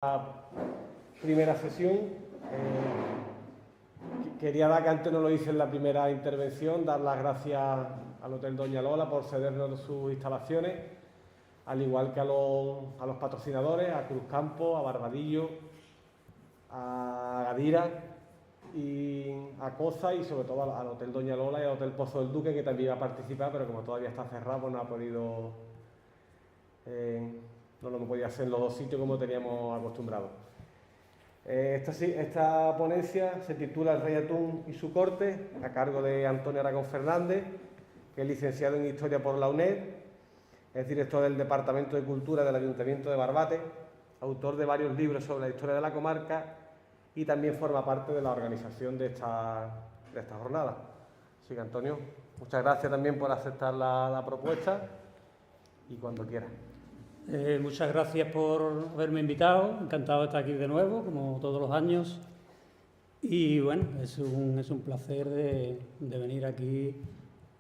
La primera sesión. Quería dar, que antes no lo hice en la primera intervención, dar las gracias al Hotel Doña Lola por cedernos sus instalaciones, al igual que a los patrocinadores, a Cruzcampo, a Barbadillo, a Gadira y a Coza, y sobre todo al Hotel Doña Lola y al Hotel Pozo del Duque, que también iba a participar, pero como todavía está cerrado, pues no ha podido, no lo hemos podido hacer en los dos sitios como teníamos acostumbrado. Esta ponencia se titula El Rey Atún y su corte, a cargo de Antonio Aragón Fernández, que es licenciado en Historia por la UNED, es director del Departamento de Cultura del Ayuntamiento de Barbate, autor de varios libros sobre la historia de la comarca y también forma parte de la organización de esta jornada. Así que, Antonio, muchas gracias también por aceptar la propuesta y cuando quieras. Muchas gracias por haberme invitado, encantado de estar aquí de nuevo, como todos los años. Y bueno, es un placer de venir aquí,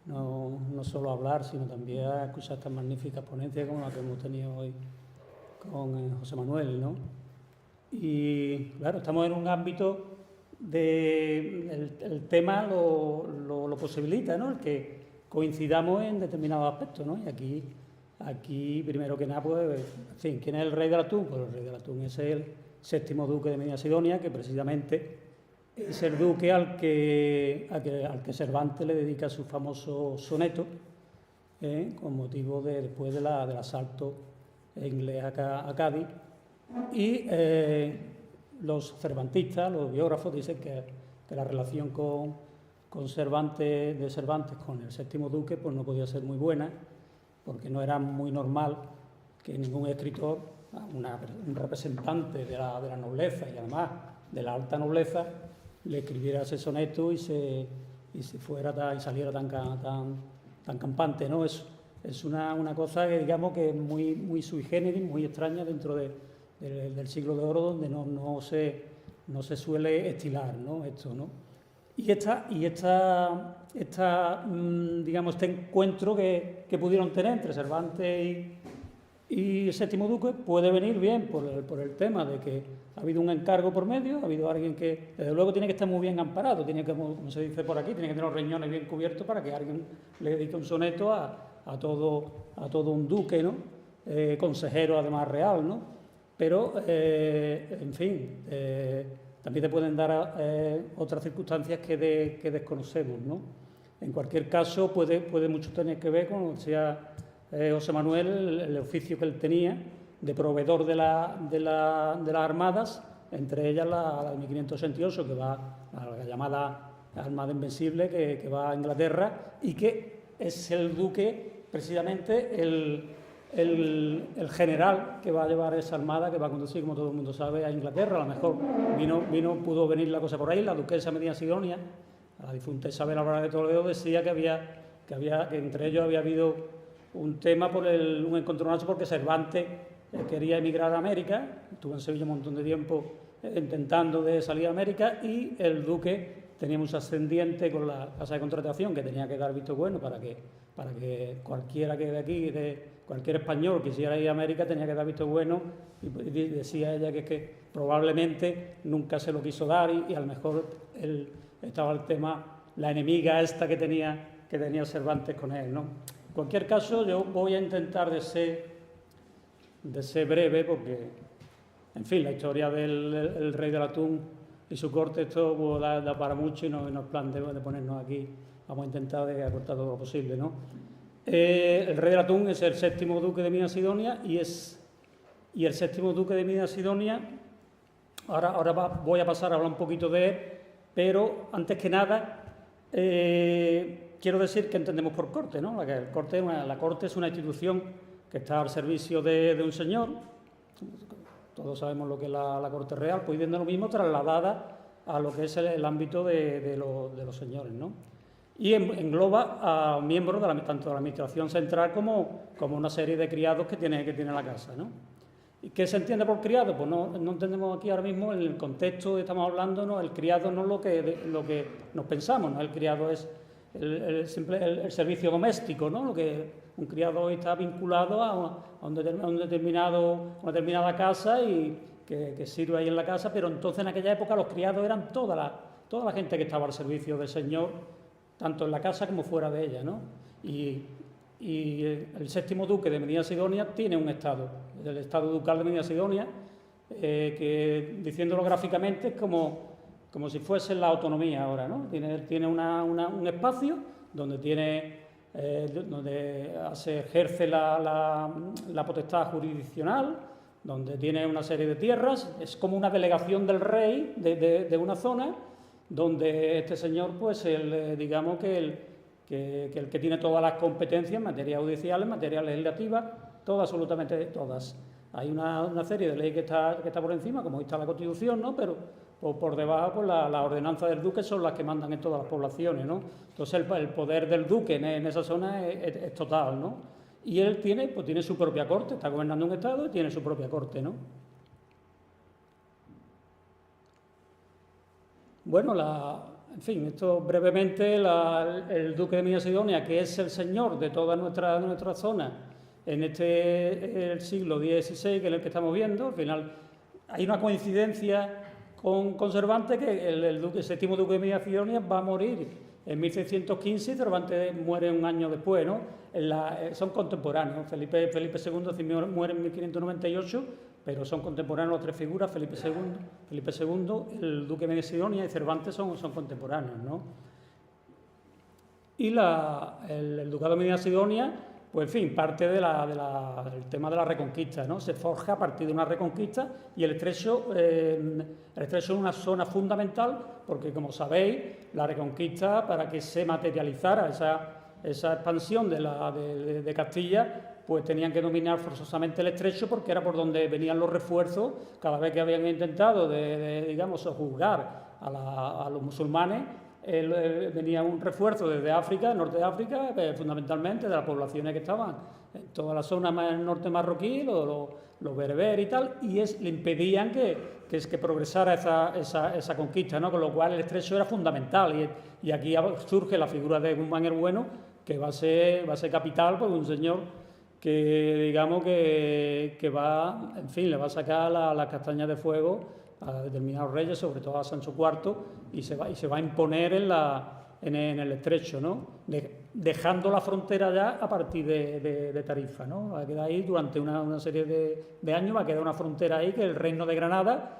no solo a hablar, sino también a escuchar estas magníficas ponencias como la que hemos tenido hoy con José Manuel, ¿no? Y claro, estamos en un ámbito el tema lo posibilita, ¿no? El que coincidamos en determinados aspectos, ¿no? Y Aquí, primero que nada, pues, en fin, ¿quién es el rey del atún? Pues el rey del atún es el séptimo duque de Medina Sidonia, que precisamente es el duque al que Cervantes le dedica su famoso soneto, con motivo después del asalto inglés a Cádiz. Y los cervantistas, los biógrafos, dicen que la relación de Cervantes con el séptimo duque pues no podía ser muy buena, porque no era muy normal que ningún escritor, un representante de la nobleza y además de la alta nobleza, le escribiera ese soneto y saliera tan campante, ¿no? Es una cosa que digamos que es muy sui generis, muy extraña dentro del siglo de oro, donde no se suele estilar, ¿no? Esto, ¿no? Y digamos, este encuentro que pudieron tener entre Cervantes y el séptimo duque puede venir bien por el tema de que ha habido un encargo por medio, ha habido alguien que, desde luego, tiene que estar muy bien amparado, tiene que, como se dice por aquí, tiene que tener los riñones bien cubiertos para que alguien le dedique un soneto a todo un duque, ¿no? Consejero, además, real, ¿no? Pero, en fin, también te pueden dar otras circunstancias que desconocemos, ¿no? En cualquier caso, puede mucho tener que ver con, sea José Manuel, el oficio que él tenía de proveedor de las armadas, entre ellas la de 1588, que va a la llamada Armada Invencible, que va a Inglaterra, y que es el duque, precisamente, el general que va a llevar esa armada, que va a conducir, como todo el mundo sabe, a Inglaterra. A lo mejor pudo venir la cosa por ahí. La duquesa Medina Sidonia, la difunta Isabel Álvarez de Toledo, decía que entre ellos había habido un tema por un encontronazo, porque Cervantes quería emigrar a América, estuvo en Sevilla un montón de tiempo intentando de salir a América, y el duque tenía mucho ascendiente con la casa de contratación, que tenía que dar visto bueno para que cualquiera que de aquí, cualquier español que quisiera ir a América, tenía que dar visto bueno, y decía ella que probablemente nunca se lo quiso dar, y a lo mejor estaba el tema, la enemiga esta que tenía Cervantes con él, ¿no? En cualquier caso, yo voy a intentar de ser breve, porque, en fin, la historia del rey del atún y su corte, esto da para mucho, y no es plan de ponernos aquí. Vamos a intentar de acortar todo lo posible, ¿no? El rey del atún es el séptimo duque de Medina Sidonia, y el séptimo duque de Medina Sidonia, ahora voy a pasar a hablar un poquito de él, pero antes que nada quiero decir que entendemos por corte, ¿no? La corte es una institución que está al servicio de un señor. Todos sabemos lo que es la corte real, pues viendo lo mismo trasladada a lo que es el ámbito de los señores, ¿no? Y engloba a miembros tanto de la administración central como una serie de criados que tiene la casa, ¿no? ¿Y qué se entiende por criado? Pues no entendemos aquí ahora mismo en el contexto que estamos hablando, ¿no? El criado no es lo que nos pensamos, ¿no? El criado es el servicio doméstico, ¿no? Lo que un criado hoy está vinculado a una determinada casa, y que sirve ahí en la casa, pero entonces en aquella época los criados eran toda la gente que estaba al servicio del señor, tanto en la casa como fuera de ella, ¿no? Y el séptimo duque de Medina Sidonia tiene un estado, el estado ducal de Medina Sidonia, que diciéndolo gráficamente es como si fuese la autonomía ahora, ¿no? Tiene un espacio donde se ejerce la potestad jurisdiccional, donde tiene una serie de tierras, es como una delegación del rey de una zona, donde este señor, pues, digamos que el que tiene todas las competencias en materia judicial, en materia legislativa, todas, absolutamente todas. Hay una serie de leyes que está por encima, como está la Constitución, ¿no? Pero por debajo, pues, la ordenanza del duque son las que mandan en todas las poblaciones, ¿no? Entonces el poder del duque en esa zona es total, ¿no? Y él tiene su propia corte, está gobernando un estado y tiene su propia corte, ¿no? Bueno, en fin, esto brevemente, el duque de Medina Sidonia, que es el señor de toda nuestra zona en el siglo XVI, que es el que estamos viendo. Al final hay una coincidencia con Cervantes, que el séptimo duque de Medina Sidonia va a morir en 1615 y Cervantes muere un año después, ¿no? Son contemporáneos. Felipe II muere en 1598, pero son contemporáneos las tres figuras. Felipe II, el duque de Medina Sidonia y Cervantes son contemporáneos, ¿no? Y el ducado de Medina Sidonia, pues, en fin, parte del tema de la reconquista, ¿no? Se forja a partir de una reconquista, y el estrecho es una zona fundamental porque, como sabéis, la reconquista, para que se materializara esa expansión de Castilla, pues tenían que dominar forzosamente el estrecho, porque era por donde venían los refuerzos. Cada vez que habían intentado digamos, juzgar a los musulmanes, venía un refuerzo desde África, norte de África, fundamentalmente de las poblaciones que estaban en toda la zona norte marroquí, los bereberes y tal, y le impedían que progresara esa conquista, ¿no? Con lo cual el estrecho era fundamental, y aquí surge la figura de Guzmán el Bueno, que va a ser capital, pues, un señor que, digamos, que va, en fin, le va a sacar las castañas de fuego a determinados reyes, sobre todo a Sancho IV, y se va a imponer en el estrecho, ¿no? Dejando la frontera ya a partir de Tarifa, ¿no? Va a quedar ahí durante una serie de años, va a quedar una frontera ahí, que es el Reino de Granada,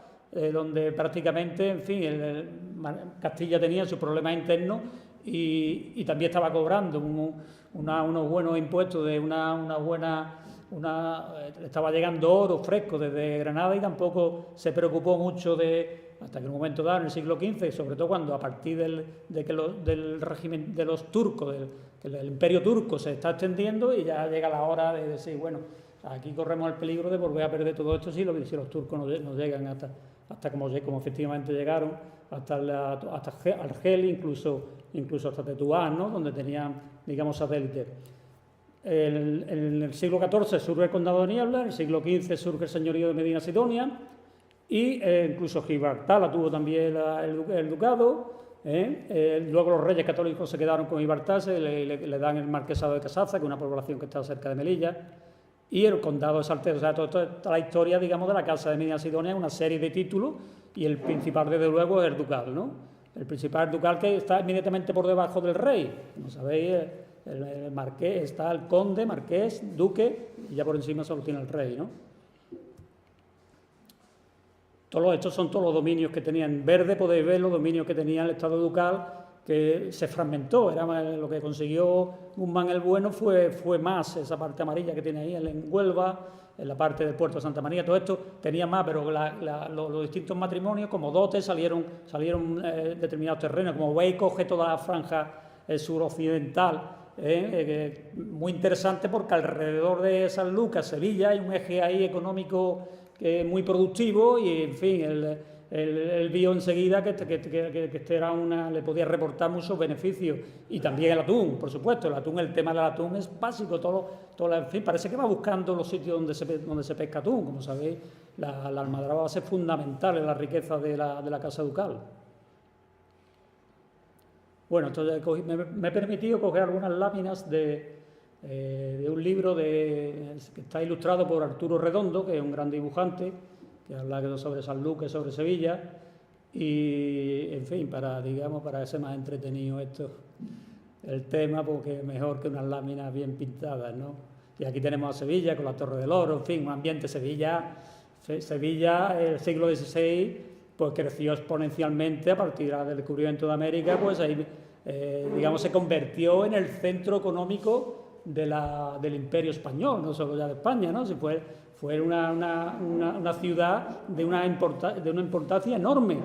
donde prácticamente, en fin, Castilla tenía sus problemas internos, y también estaba cobrando unos buenos impuestos de estaba llegando oro fresco desde Granada, y tampoco se preocupó mucho hasta que en un momento dado, en el siglo XV, sobre todo cuando a partir del régimen de los turcos, que el imperio turco se está extendiendo, y ya llega la hora de decir, bueno, aquí corremos el peligro de volver a perder todo esto si los turcos no llegan hasta como efectivamente llegaron, hasta Argel, incluso hasta Tetuán, ¿no? Donde tenían, digamos, satélites. En el siglo XIV surge el condado de Niebla, en el siglo XV surge el señorío de Medina Sidonia, y incluso Gibraltar la tuvo también el ducado. Luego los reyes católicos se quedaron con Gibraltar, le dan el marquesado de Casaza, que es una población que está cerca de Melilla, y el condado de Salcedo. O sea, toda la historia, digamos, de la casa de Medina Sidonia es una serie de títulos, y el principal, desde luego, es el ducal, ¿no? El principal ducal, que está inmediatamente por debajo del rey. Como sabéis, el marqués, está el conde, marqués, duque, y ya por encima solo tiene el rey, ¿no? Estos son todos los dominios que tenía. En verde podéis ver los dominios que tenía el estado ducal, que se fragmentó. Lo que consiguió Guzmán el Bueno fue más esa parte amarilla que tiene ahí, en Huelva, en la parte del puerto de Santa María. Todo esto tenía más, pero los distintos matrimonios, como dotes, salieron determinados terrenos. Como veis, coge toda la franja suroccidental, muy interesante, porque alrededor de San Lucas, Sevilla, hay un eje ahí económico muy productivo, y, en fin, él vio enseguida que le podía reportar muchos beneficios. Y también el atún, por supuesto. El tema del atún es básico. En fin, parece que va buscando los sitios donde se pesca atún. Como sabéis, la almadraba va a ser fundamental en la riqueza de la casa ducal. Bueno, entonces me he permitido coger algunas láminas de un libro que está ilustrado por Arturo Redondo, que es un gran dibujante, que habla sobre Sanlúcar y sobre Sevilla, y, en fin, para que sea más entretenido esto, el tema, porque mejor que unas láminas bien pintadas, ¿no? Y aquí tenemos a Sevilla con la Torre del Oro, en fin, un ambiente Sevilla, el siglo XVI, pues creció exponencialmente a partir del descubrimiento de América, pues ahí, digamos, se convirtió en el centro económico del Imperio Español, no solo ya de España, ¿no? Fue una ciudad de una importancia enorme.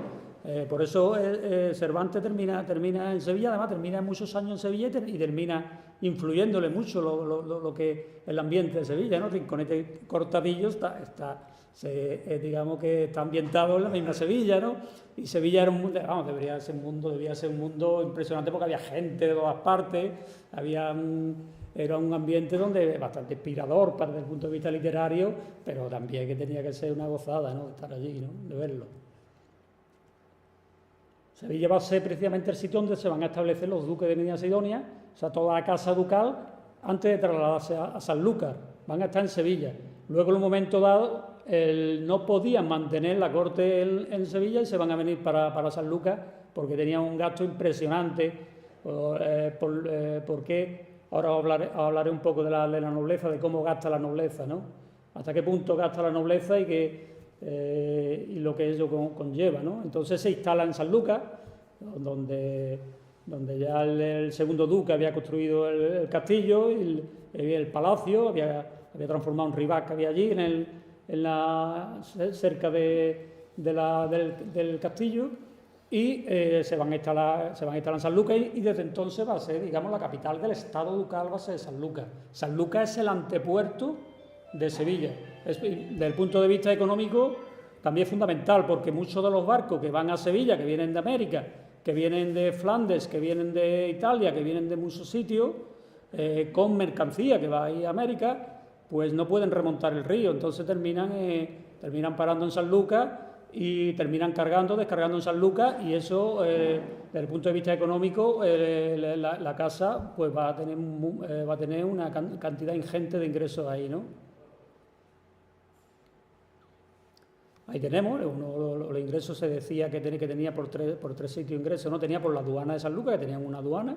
Por eso Cervantes termina en Sevilla, además termina muchos años en Sevilla y termina influyéndole mucho lo que el ambiente de Sevilla, ¿no? Rinconete Cortadillo digamos que está ambientado en la misma Sevilla, ¿no? Y Sevilla era un mundo, vamos, debía ser un mundo impresionante porque había gente de todas partes, era un ambiente donde bastante inspirador desde el punto de vista literario, pero también que tenía que ser una gozada, ¿no? Estar allí, ¿no? De verlo. Sevilla va a ser precisamente el sitio donde se van a establecer los duques de Medina Sidonia, o sea, toda la casa ducal, antes de trasladarse a Sanlúcar, van a estar en Sevilla. Luego, en un momento dado, no podían mantener la corte en Sevilla y se van a venir para Sanlúcar porque tenían un gasto impresionante, porque ahora hablaré un poco de la nobleza, de cómo gasta la nobleza, ¿no? Hasta qué punto gasta la nobleza y lo que ello conlleva, ¿no? Entonces se instala en Sanlúcar, donde ya el segundo duque había construido el castillo, y el palacio, había transformado un ribac que había allí cerca del castillo, y se van a instalar en Sanlúcar, y desde entonces va a ser, digamos, la capital del estado ducal, va a ser Sanlúcar. Sanlúcar es el antepuerto de Sevilla. Desde el punto de vista económico también es fundamental, porque muchos de los barcos que van a Sevilla, que vienen de América, que vienen de Flandes, que vienen de Italia, que vienen de muchos sitios, con mercancía que va a ir a América, pues no pueden remontar el río, entonces terminan parando en Sanlúcar y terminan descargando en Sanlúcar, y eso, desde el punto de vista económico, la casa pues va a tener una cantidad ingente de ingresos ahí, ¿no? Ahí tenemos, los ingresos se decía que tenía por tres sitios ingresos, ¿no? Tenía por la aduana de Sanlúcar, que tenían una aduana,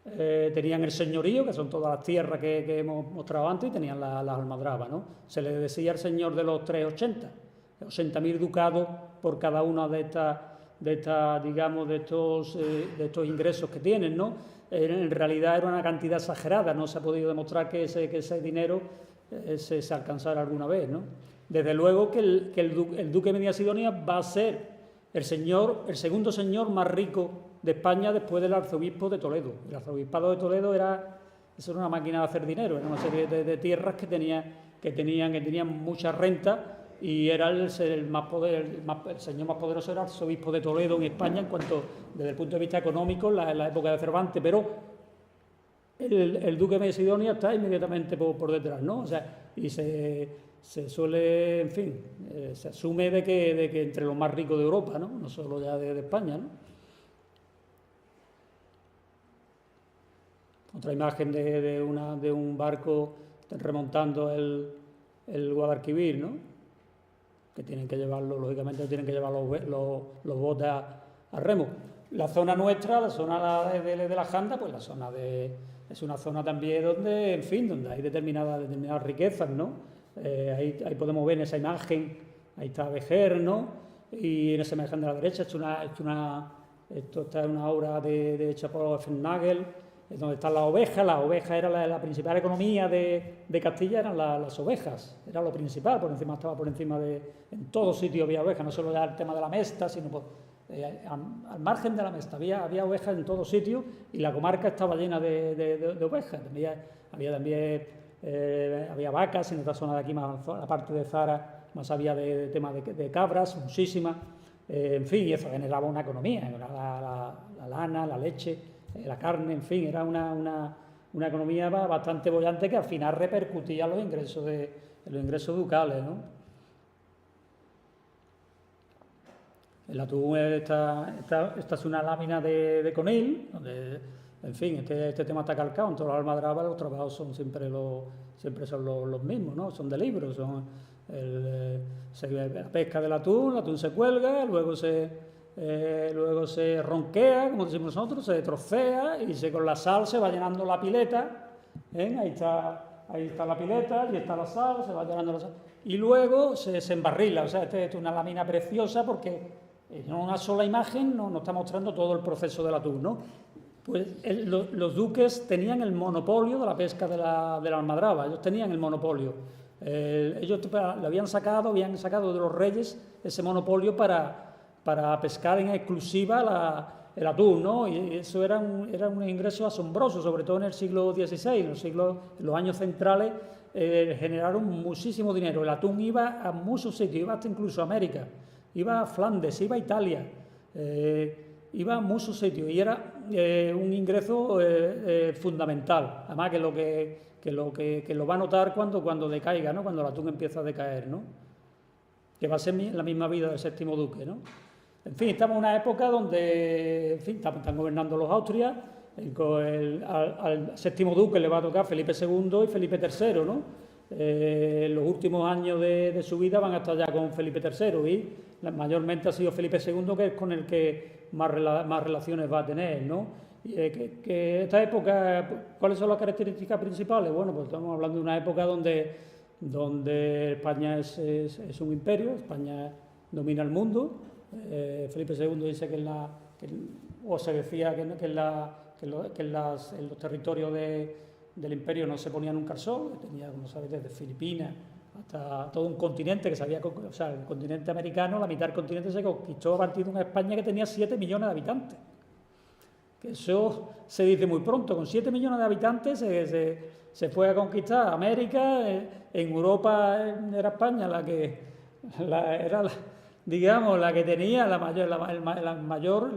tenían el señorío, que son todas las tierras que hemos mostrado antes, y tenían las almadrabas, ¿no? Se le decía al señor de los 80.000 ducados por cada una de estos ingresos que tienen, ¿no? En realidad era una cantidad exagerada, no se ha podido demostrar que ese dinero se alcanzara alguna vez, ¿no? Desde luego que el duque de Medina Sidonia va a ser el segundo señor más rico de España después del arzobispo de Toledo. El arzobispado de Toledo era una máquina de hacer dinero, era una serie de tierras que tenían mucha renta, y era el señor más poderoso, era el arzobispo de Toledo en España, en cuanto, desde el punto de vista económico, en la época de Cervantes, pero el duque de Medina Sidonia está inmediatamente por detrás, ¿no? O sea, y se suele, en fin, se asume de que entre los más ricos de Europa, ¿no? No solo ya de España, ¿no? Otra imagen de un barco remontando el Guadalquivir, ¿no? Que tienen que llevarlo, lógicamente tienen que llevar los botes a remo. La zona nuestra, la zona de la Janda, pues es una zona también donde, en fin, donde hay determinadas riquezas, ¿no? Ahí podemos ver en esa imagen, ahí está Vejer, ¿no? Y en esa imagen de la derecha, esto está en una obra hecha por Fernagel, donde están las ovejas. Las ovejas era la principal economía de Castilla, eran las ovejas, era lo principal, estaba por encima en todos sitios había ovejas, no solo ya el tema de la mesta, sino al margen de la mesta había ovejas en todos sitios, y la comarca estaba llena de ovejas. Había vacas en esta zona de aquí, más la parte de Zara, más había de tema de cabras, muchísimas, en fin, y eso generaba una economía, la lana, la leche, la carne, en fin, era una economía bastante bollante, que al final repercutía en los ingresos ducales, ¿no? El atún, esta es una lámina de Conil, donde, en fin, este tema está calcado en todas las almadrabas. Los trabajos son siempre son los mismos, ¿no? Son de libros, la pesca del atún, el atún se cuelga, luego se ronquea, como decimos nosotros, se trocea y con la sal se va llenando la pileta. Ahí está la pileta, y está la sal, se va llenando la sal. Y luego se embarrila, o sea, esta es una lámina preciosa porque en una sola imagen nos está mostrando todo el proceso del atún, ¿no? Pues los duques tenían el monopolio de la pesca de la almadraba, ellos tenían el monopolio. Ellos le habían sacado de los reyes ese monopolio para pescar en exclusiva el atún, ¿no? Y eso era un ingreso asombroso, sobre todo en el siglo XVI, en los años centrales generaron muchísimo dinero. El atún iba a muchos sitios, iba hasta incluso a América, iba a Flandes, iba a Italia, iba a muchos sitios y era un ingreso fundamental, además que lo va a notar cuando decaiga, ¿no? Cuando el atún empieza a decaer, ¿no? Que va a ser la misma vida del séptimo duque, ¿no? En fin, estamos en una época donde, en fin, están gobernando los Austrias, al séptimo duque le va a tocar Felipe II y Felipe III, ¿no? Los últimos años de su vida van a estar ya con Felipe III y mayormente ha sido Felipe II que es con el que más relaciones va a tener, ¿no? Que esta época, ¿cuáles son las características principales? Bueno, pues estamos hablando de una época donde España es un imperio, España domina el mundo. Felipe II dice o se decía que en los territorios del imperio no se ponía nunca el sol, tenía, como sabéis, desde Filipinas hasta todo un continente que o sea, el continente americano, la mitad del continente se conquistó a partir de una España que tenía 7 millones de habitantes. Que eso se dice muy pronto, con 7 millones de habitantes se fue a conquistar América. En Europa era España la que tenía el mayor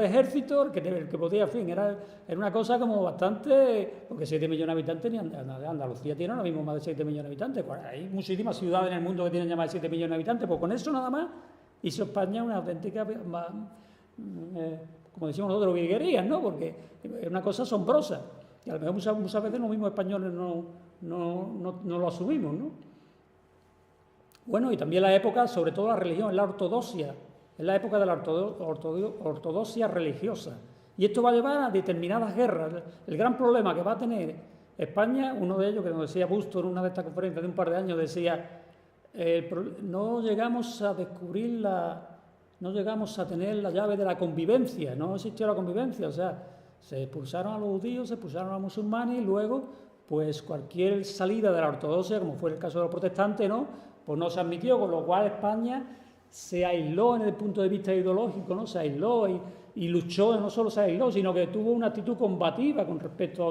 ejército, el que podía, en fin, era una cosa como bastante, porque 7 millones de habitantes, Andalucía tiene ahora mismo más de 7 millones de habitantes, hay muchísimas ciudades en el mundo que tienen ya más de 7 millones de habitantes, pues con eso nada más hizo España una auténtica, como decimos nosotros, virguerías, ¿no? Porque es una cosa asombrosa, y a lo mejor muchas veces los mismos españoles no lo asumimos, ¿no? Bueno, y también la época, sobre todo la religión, es la ortodoxia, es la época de la ortodoxia religiosa. Y esto va a llevar a determinadas guerras. El gran problema que va a tener España, uno de ellos, que nos decía Busto en una de estas conferencias de un par de años, decía, no llegamos a tener la llave de la convivencia, no existió la convivencia, o sea, se expulsaron a los judíos, se expulsaron a los musulmanes y luego, pues cualquier salida de la ortodoxia, como fue el caso de los protestantes, ¿no? Pues no se admitió, con lo cual España se aisló desde el punto de vista ideológico, ¿no? Se aisló y luchó, no solo se aisló, sino que tuvo una actitud combativa con respecto a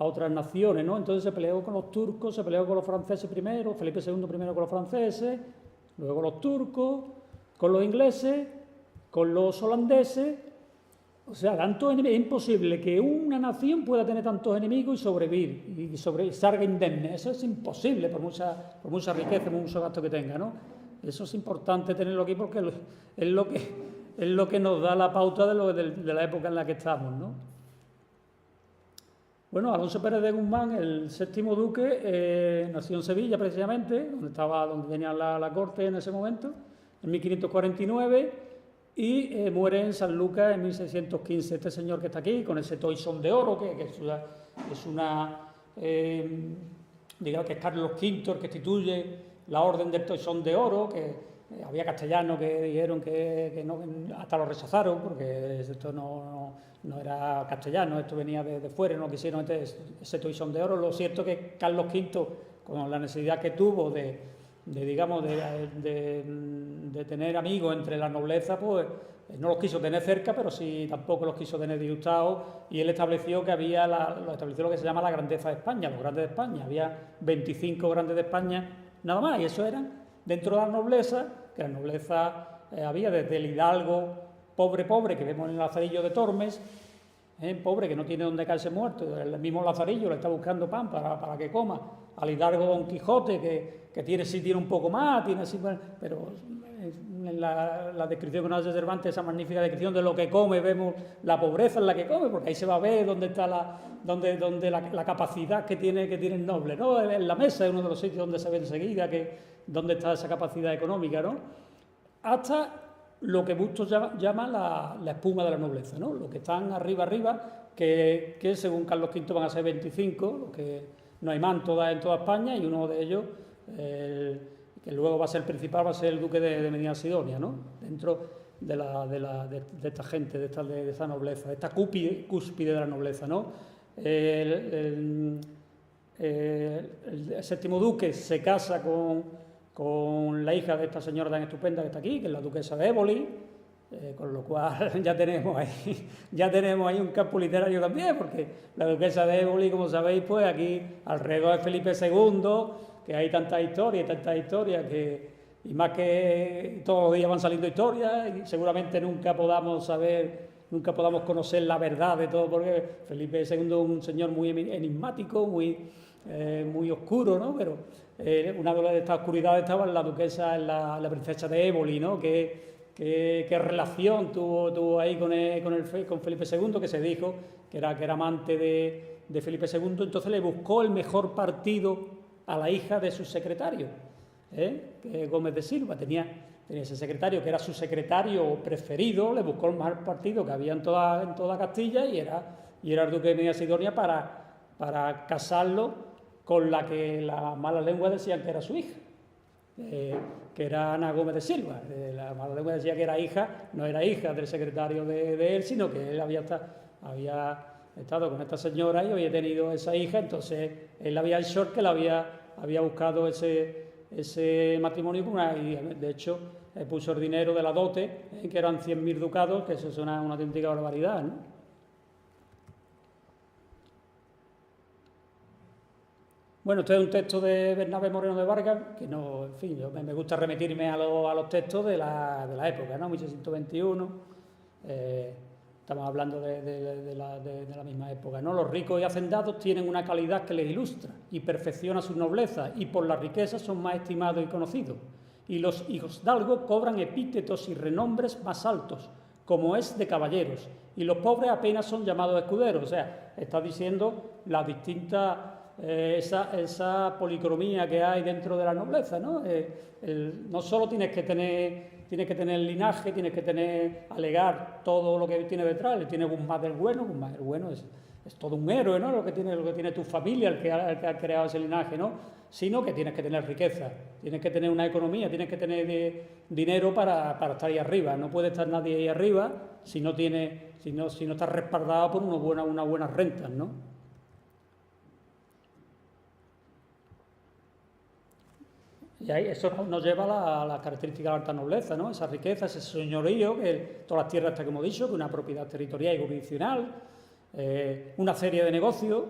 otras naciones, ¿no? Entonces se peleó con los turcos, se peleó con los franceses primero, Felipe II primero con los franceses, luego los turcos, con los ingleses, con los holandeses. O sea, tantos enemigos, es imposible que una nación pueda tener tantos enemigos y sobrevivir y salga indemne. Eso es imposible por mucha riqueza, por mucho gasto que tenga, ¿no? Eso es importante tenerlo aquí porque es lo que nos da la pauta de la época en la que estamos, ¿no? Bueno, Alonso Pérez de Guzmán, el séptimo duque, nació en Sevilla precisamente, donde tenía la corte en ese momento, en 1549. Y muere en San Lucas en 1615. Este señor que está aquí, con ese toisón de oro, que es digamos que es Carlos V el que instituye la orden del toisón de oro, que había castellanos que dijeron que no, hasta lo rechazaron, porque esto no era castellano, esto venía de fuera, no quisieron ese toisón de oro. Lo cierto es que Carlos V, con la necesidad que tuvo de tener amigos entre la nobleza, pues no los quiso tener cerca, pero sí tampoco los quiso tener disgustados, y él estableció estableció lo que se llama la grandeza de España, los grandes de España. Había 25 grandes de España, nada más, y eso eran dentro de la nobleza, que la nobleza había desde el hidalgo pobre que vemos en el Lazarillo de Tormes, pobre que no tiene donde caerse muerto, el mismo Lazarillo le está buscando pan para que coma, al hidalgo Don Quijote, que tiene un poco más, tiene así, pero en la descripción que nos hace Cervantes, esa magnífica descripción de lo que come, vemos la pobreza en la que come, porque ahí se va a ver dónde está la capacidad que tiene el noble, ¿no? En la mesa es uno de los sitios donde se ve enseguida dónde está esa capacidad económica, ¿no? Hasta lo que Bustos llama la espuma de la nobleza, ¿no? Los que están arriba, que según Carlos V van a ser 25, los que no hay más en toda España, y uno de ellos, que luego va a ser el principal, va a ser el duque de Medina Sidonia, ¿no? Dentro de esta gente, de esta nobleza, de esta cúspide de la nobleza, ¿no? El séptimo duque se casa con la hija de esta señora tan estupenda que está aquí, que es la duquesa de Éboli, con lo cual ya tenemos ahí un campo literario también, porque la duquesa de Éboli, como sabéis, pues aquí alrededor de Felipe II, que hay tantas historias y más que todos los días van saliendo historias, y seguramente nunca podamos conocer la verdad de todo, porque Felipe II es un señor muy enigmático, muy oscuro, ¿no? Pero una de estas oscuridades estaba en la duquesa, en la princesa de Éboli, ¿no? ¿Qué relación tuvo ahí con Felipe II, que se dijo que era amante de Felipe II? Entonces le buscó el mejor partido a la hija de su secretario, que Gómez de Silva. Tenía ese secretario que era su secretario preferido, le buscó el mejor partido que había en toda Castilla, y era el duque de Medina Sidonia para casarlo con la que las malas lenguas decían que era su hija, que era Ana Gómez de Silva. La mala lengua decía que no era hija del secretario de él, sino que él había estado con esta señora y había tenido esa hija. Entonces él había hecho que había buscado ese matrimonio y de hecho puso el dinero de la dote, que eran 100.000 ducados, que eso es una auténtica barbaridad, ¿no? Bueno, este es un texto de Bernabé Moreno de Vargas, que no, en fin, me gusta remitirme a los textos de la época, ¿no? 1621, estamos hablando de la misma época, ¿no? Los ricos y hacendados tienen una calidad que les ilustra y perfecciona su nobleza, y por la riqueza son más estimados y conocidos. Y los hijosdalgos cobran epítetos y renombres más altos, como es de caballeros, y los pobres apenas son llamados escuderos. O sea, está diciendo las distintas... esa policromía que hay dentro de la nobleza, ¿no? No solo tienes que tener linaje, tienes que alegar todo lo que tiene detrás. Tiene Guzmán del Bueno. Guzmán del Bueno es todo un héroe, ¿no? Lo que tiene tu familia, el que ha creado ese linaje, ¿no? Sino que tienes que tener riqueza, tienes que tener una economía, tienes que tener dinero para estar ahí arriba. No puede estar nadie ahí arriba si no estás respaldado por unas buenas rentas, ¿no? Y ahí eso nos lleva a la característica de la alta nobleza, ¿no? Esa riqueza, ese señorío, todas las tierras, hasta que hemos dicho, que una propiedad territorial y jurisdiccional, una serie de negocios.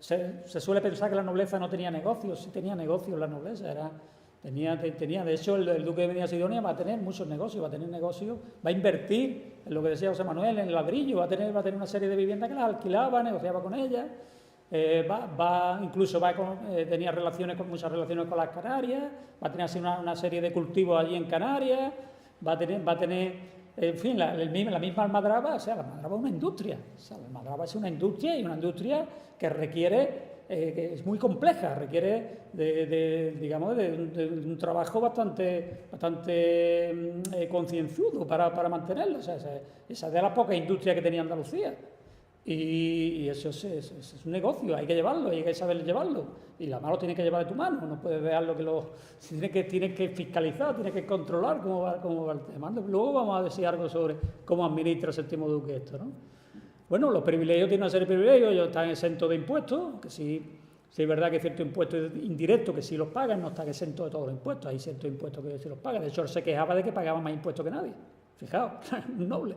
Se suele pensar que la nobleza no tenía negocios. Sí tenía negocios la nobleza. De hecho, el duque de Medina Sidonia va a tener muchos negocios, va a invertir en lo que decía José Manuel, en el ladrillo, va a tener una serie de viviendas que las alquilaba, negociaba con ellas. Tenía muchas relaciones con las Canarias, va a tener así una serie de cultivos allí en Canarias, va a tener en fin, la misma Almadraba. O sea, la Almadraba es una industria, la Almadraba es una industria, y una industria que requiere, que es muy compleja, requiere de un trabajo bastante concienzudo para mantenerlo. O sea, esa es de las pocas industrias que tenía Andalucía. Y eso es un negocio, hay que llevarlo, hay que saber llevarlo, y la mano tiene que llevar de tu mano, no puedes dejarlo tienes que fiscalizar, tienes que controlar cómo va el tema. Luego vamos a decir algo sobre cómo administra el séptimo duque esto, ¿no? Bueno, los privilegios tienen una serie de privilegios, ellos están exentos de impuestos, que sí es verdad que hay ciertos impuestos indirectos que sí los pagan, no están exentos de todos los impuestos, hay ciertos impuestos que sí los pagan. De hecho, él se quejaba de que pagaba más impuestos que nadie, fijaos, un noble.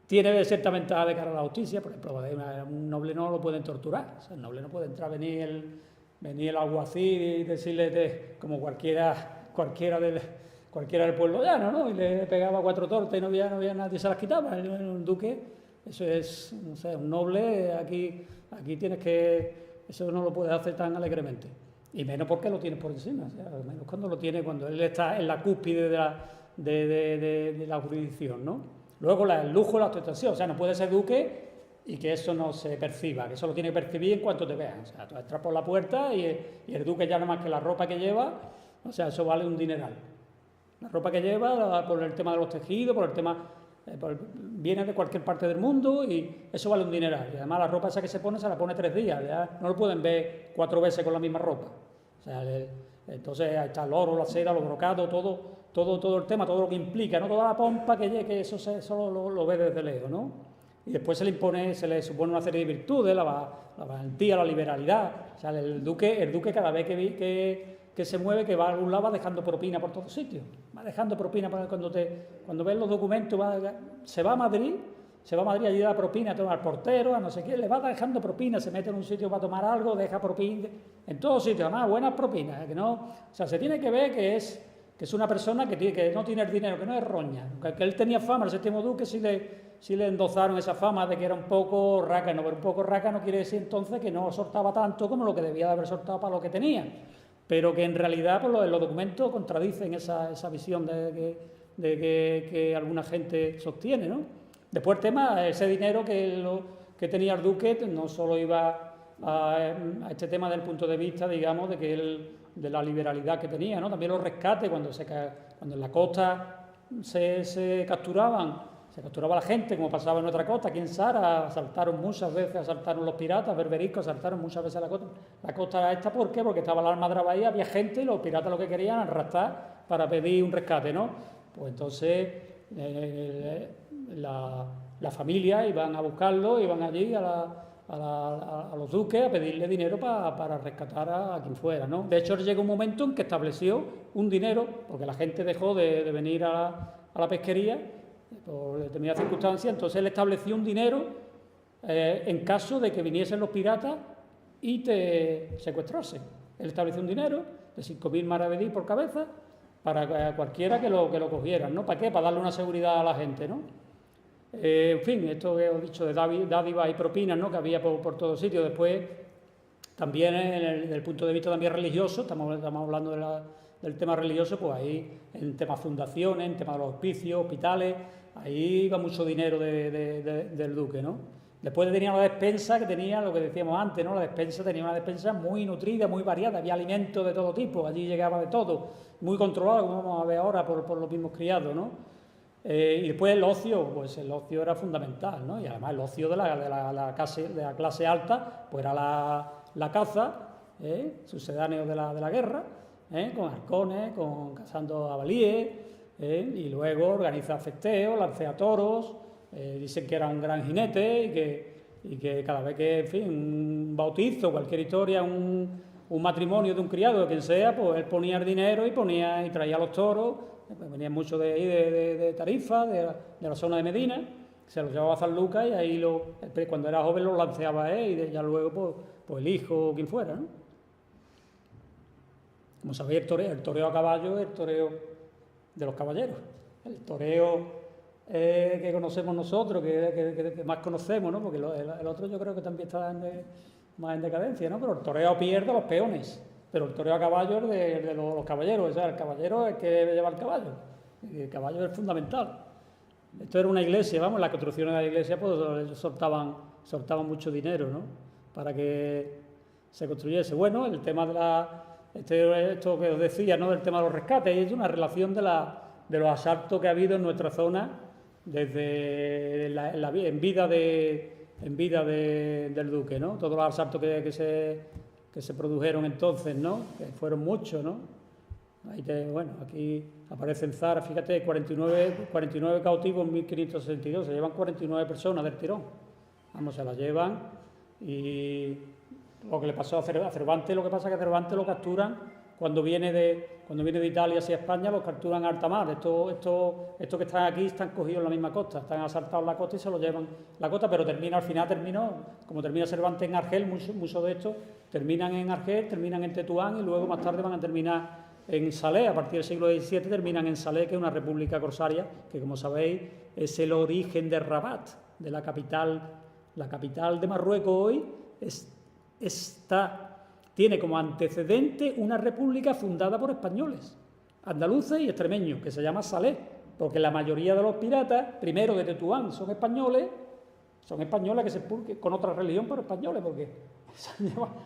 Tiene cierta ventaja de cara a la justicia. Por ejemplo, un noble no lo pueden torturar. O sea, el noble no puede entrar, venir el alguacil y decirle, como cualquiera del pueblo llano, ¿no? Y le pegaba 4 tortas y no había nadie, se las quitaba. Un duque, eso es, no sé, un noble, aquí tienes que Eso no lo puedes hacer tan alegremente. Y menos porque lo tienes por encima, o sea, menos cuando él está en la cúspide de la jurisdicción, ¿no? Luego el lujo y la ostentación, o sea, no puede ser duque y que eso no se perciba, que eso lo tiene que percibir en cuanto te vean. O sea, tú entras por la puerta y el duque ya nada más que la ropa que lleva, o sea, eso vale un dineral. La ropa que lleva, por el tema de los tejidos, por el tema... viene de cualquier parte del mundo y eso vale un dineral. Y además la ropa esa que se pone 3 días, ya no lo pueden ver 4 veces con la misma ropa. O sea, entonces ahí está el oro, la seda, los brocados, todo el tema, todo lo que implica, ¿no? Toda la pompa que eso lo ve desde lejos, ¿no? Y después se le supone una serie de virtudes, la valentía, la liberalidad. O sea, el duque cada vez que se mueve, que va a algún lado, va dejando propina por todos sitios. Va dejando propina cuando ves los documentos, se va a Madrid, allí da propina al portero, a no sé qué, le va dejando propina, se mete en un sitio para tomar algo, deja propina, en todos sitios, además buenas propinas, que no, o sea, se tiene que ver que es una persona que no tiene el dinero, que no es roña, que él tenía fama, el séptimo duque sí le endosaron esa fama de que era un poco rácano, pero un poco rácano quiere decir entonces que no soltaba tanto como lo que debía de haber soltado para lo que tenía, pero que en realidad pues, los documentos contradicen esa visión que alguna gente sostiene, ¿no? Después el tema, ese dinero que tenía el duque no solo iba a este tema del punto de vista, digamos, de la liberalidad que tenía, ¿no? También los rescates, cuando en la costa se capturaba la gente, como pasaba en nuestra costa, aquí en Sara, asaltaron los piratas, berberiscos, asaltaron muchas veces la costa esta, ¿por qué? Porque estaba la almadraba ahí, había gente y los piratas lo que querían arrastrar para pedir un rescate, ¿no? Pues entonces la familia iban a buscarlo, iban allí a los duques a pedirle dinero para rescatar a quien fuera, ¿no? De hecho, llegó un momento en que estableció un dinero, porque la gente dejó de venir a la pesquería por determinadas circunstancias, entonces él estableció un dinero en caso de que viniesen los piratas y te secuestrasen. Él estableció un dinero de 5.000 maravedís por cabeza para cualquiera que lo cogieran, ¿no? ¿Para qué? Para darle una seguridad a la gente, ¿no? En fin, esto que os he dicho de dádivas y propinas, ¿no? Que había por todos sitios. Después, también desde el punto de vista también religioso, estamos hablando del tema religioso, pues ahí en temas fundaciones, en temas de los hospicios, hospitales, ahí iba mucho dinero del duque, ¿no? Después tenía la despensa, que tenía lo que decíamos antes, ¿no? La despensa tenía una despensa muy nutrida, muy variada, había alimentos de todo tipo, allí llegaba de todo, muy controlado, como vamos a ver ahora por los mismos criados, ¿no? Y después el ocio, pues el ocio era fundamental, ¿no? Y además el ocio de la clase alta, pues era la caza, sucedáneos de la guerra, con halcones, cazando jabalíes, y luego organiza festeos, lancea toros, dicen que era un gran jinete y que cada vez que, en fin, un bautizo, cualquier historia, un matrimonio de un criado, de quien sea, pues él ponía el dinero y traía los toros. Venían muchos de ahí, de Tarifa, de la zona de Medina, se los llevaba a San Lucas y ahí cuando era joven los lanceaba él y ya luego pues el hijo o quien fuera, ¿no? Como sabéis, el toreo a caballo es el toreo de los caballeros. El toreo que conocemos nosotros, que más conocemos, ¿no? Porque el otro yo creo que también está más en decadencia, ¿no? Pero el toreo a pie es de los peones. Pero el toreo a caballo es de los caballeros, o sea, el caballero es el que debe llevar el caballo. Y el caballo es fundamental. Esto era una iglesia, vamos, las construcciones de la iglesia pues ellos soltaban mucho dinero, ¿no? Para que se construyese. Bueno, el tema esto que os decía, ¿no? Del tema de los rescates, es una relación de los asaltos que ha habido en nuestra zona desde en vida del duque, ¿no? Todos los asaltos que se produjeron entonces, ¿no? Que fueron muchos, ¿no? Bueno, aquí aparece en Zara, fíjate, 49 cautivos en 1562, se llevan 49 personas del tirón. Vamos, se las llevan y lo que le pasó a Cervantes, lo que pasa es que a Cervantes lo capturan cuando viene de Italia hacia España, los capturan a alta mar. Estos que están aquí están cogidos en la misma costa, están asaltados en la costa y se los llevan la costa, pero al final terminó, como termina Cervantes en Argel, muchos de estos terminan en Argel, terminan en Tetuán y luego más tarde van a terminar en Salé. A partir del siglo XVII terminan en Salé, que es una república corsaria, que como sabéis es el origen de Rabat, de la capital de Marruecos hoy, es tiene como antecedente una república fundada por españoles, andaluces y extremeños, que se llama Salé, porque la mayoría de los piratas, primero de Tetuán, son españoles que se expulsan con otra religión, pero españoles, porque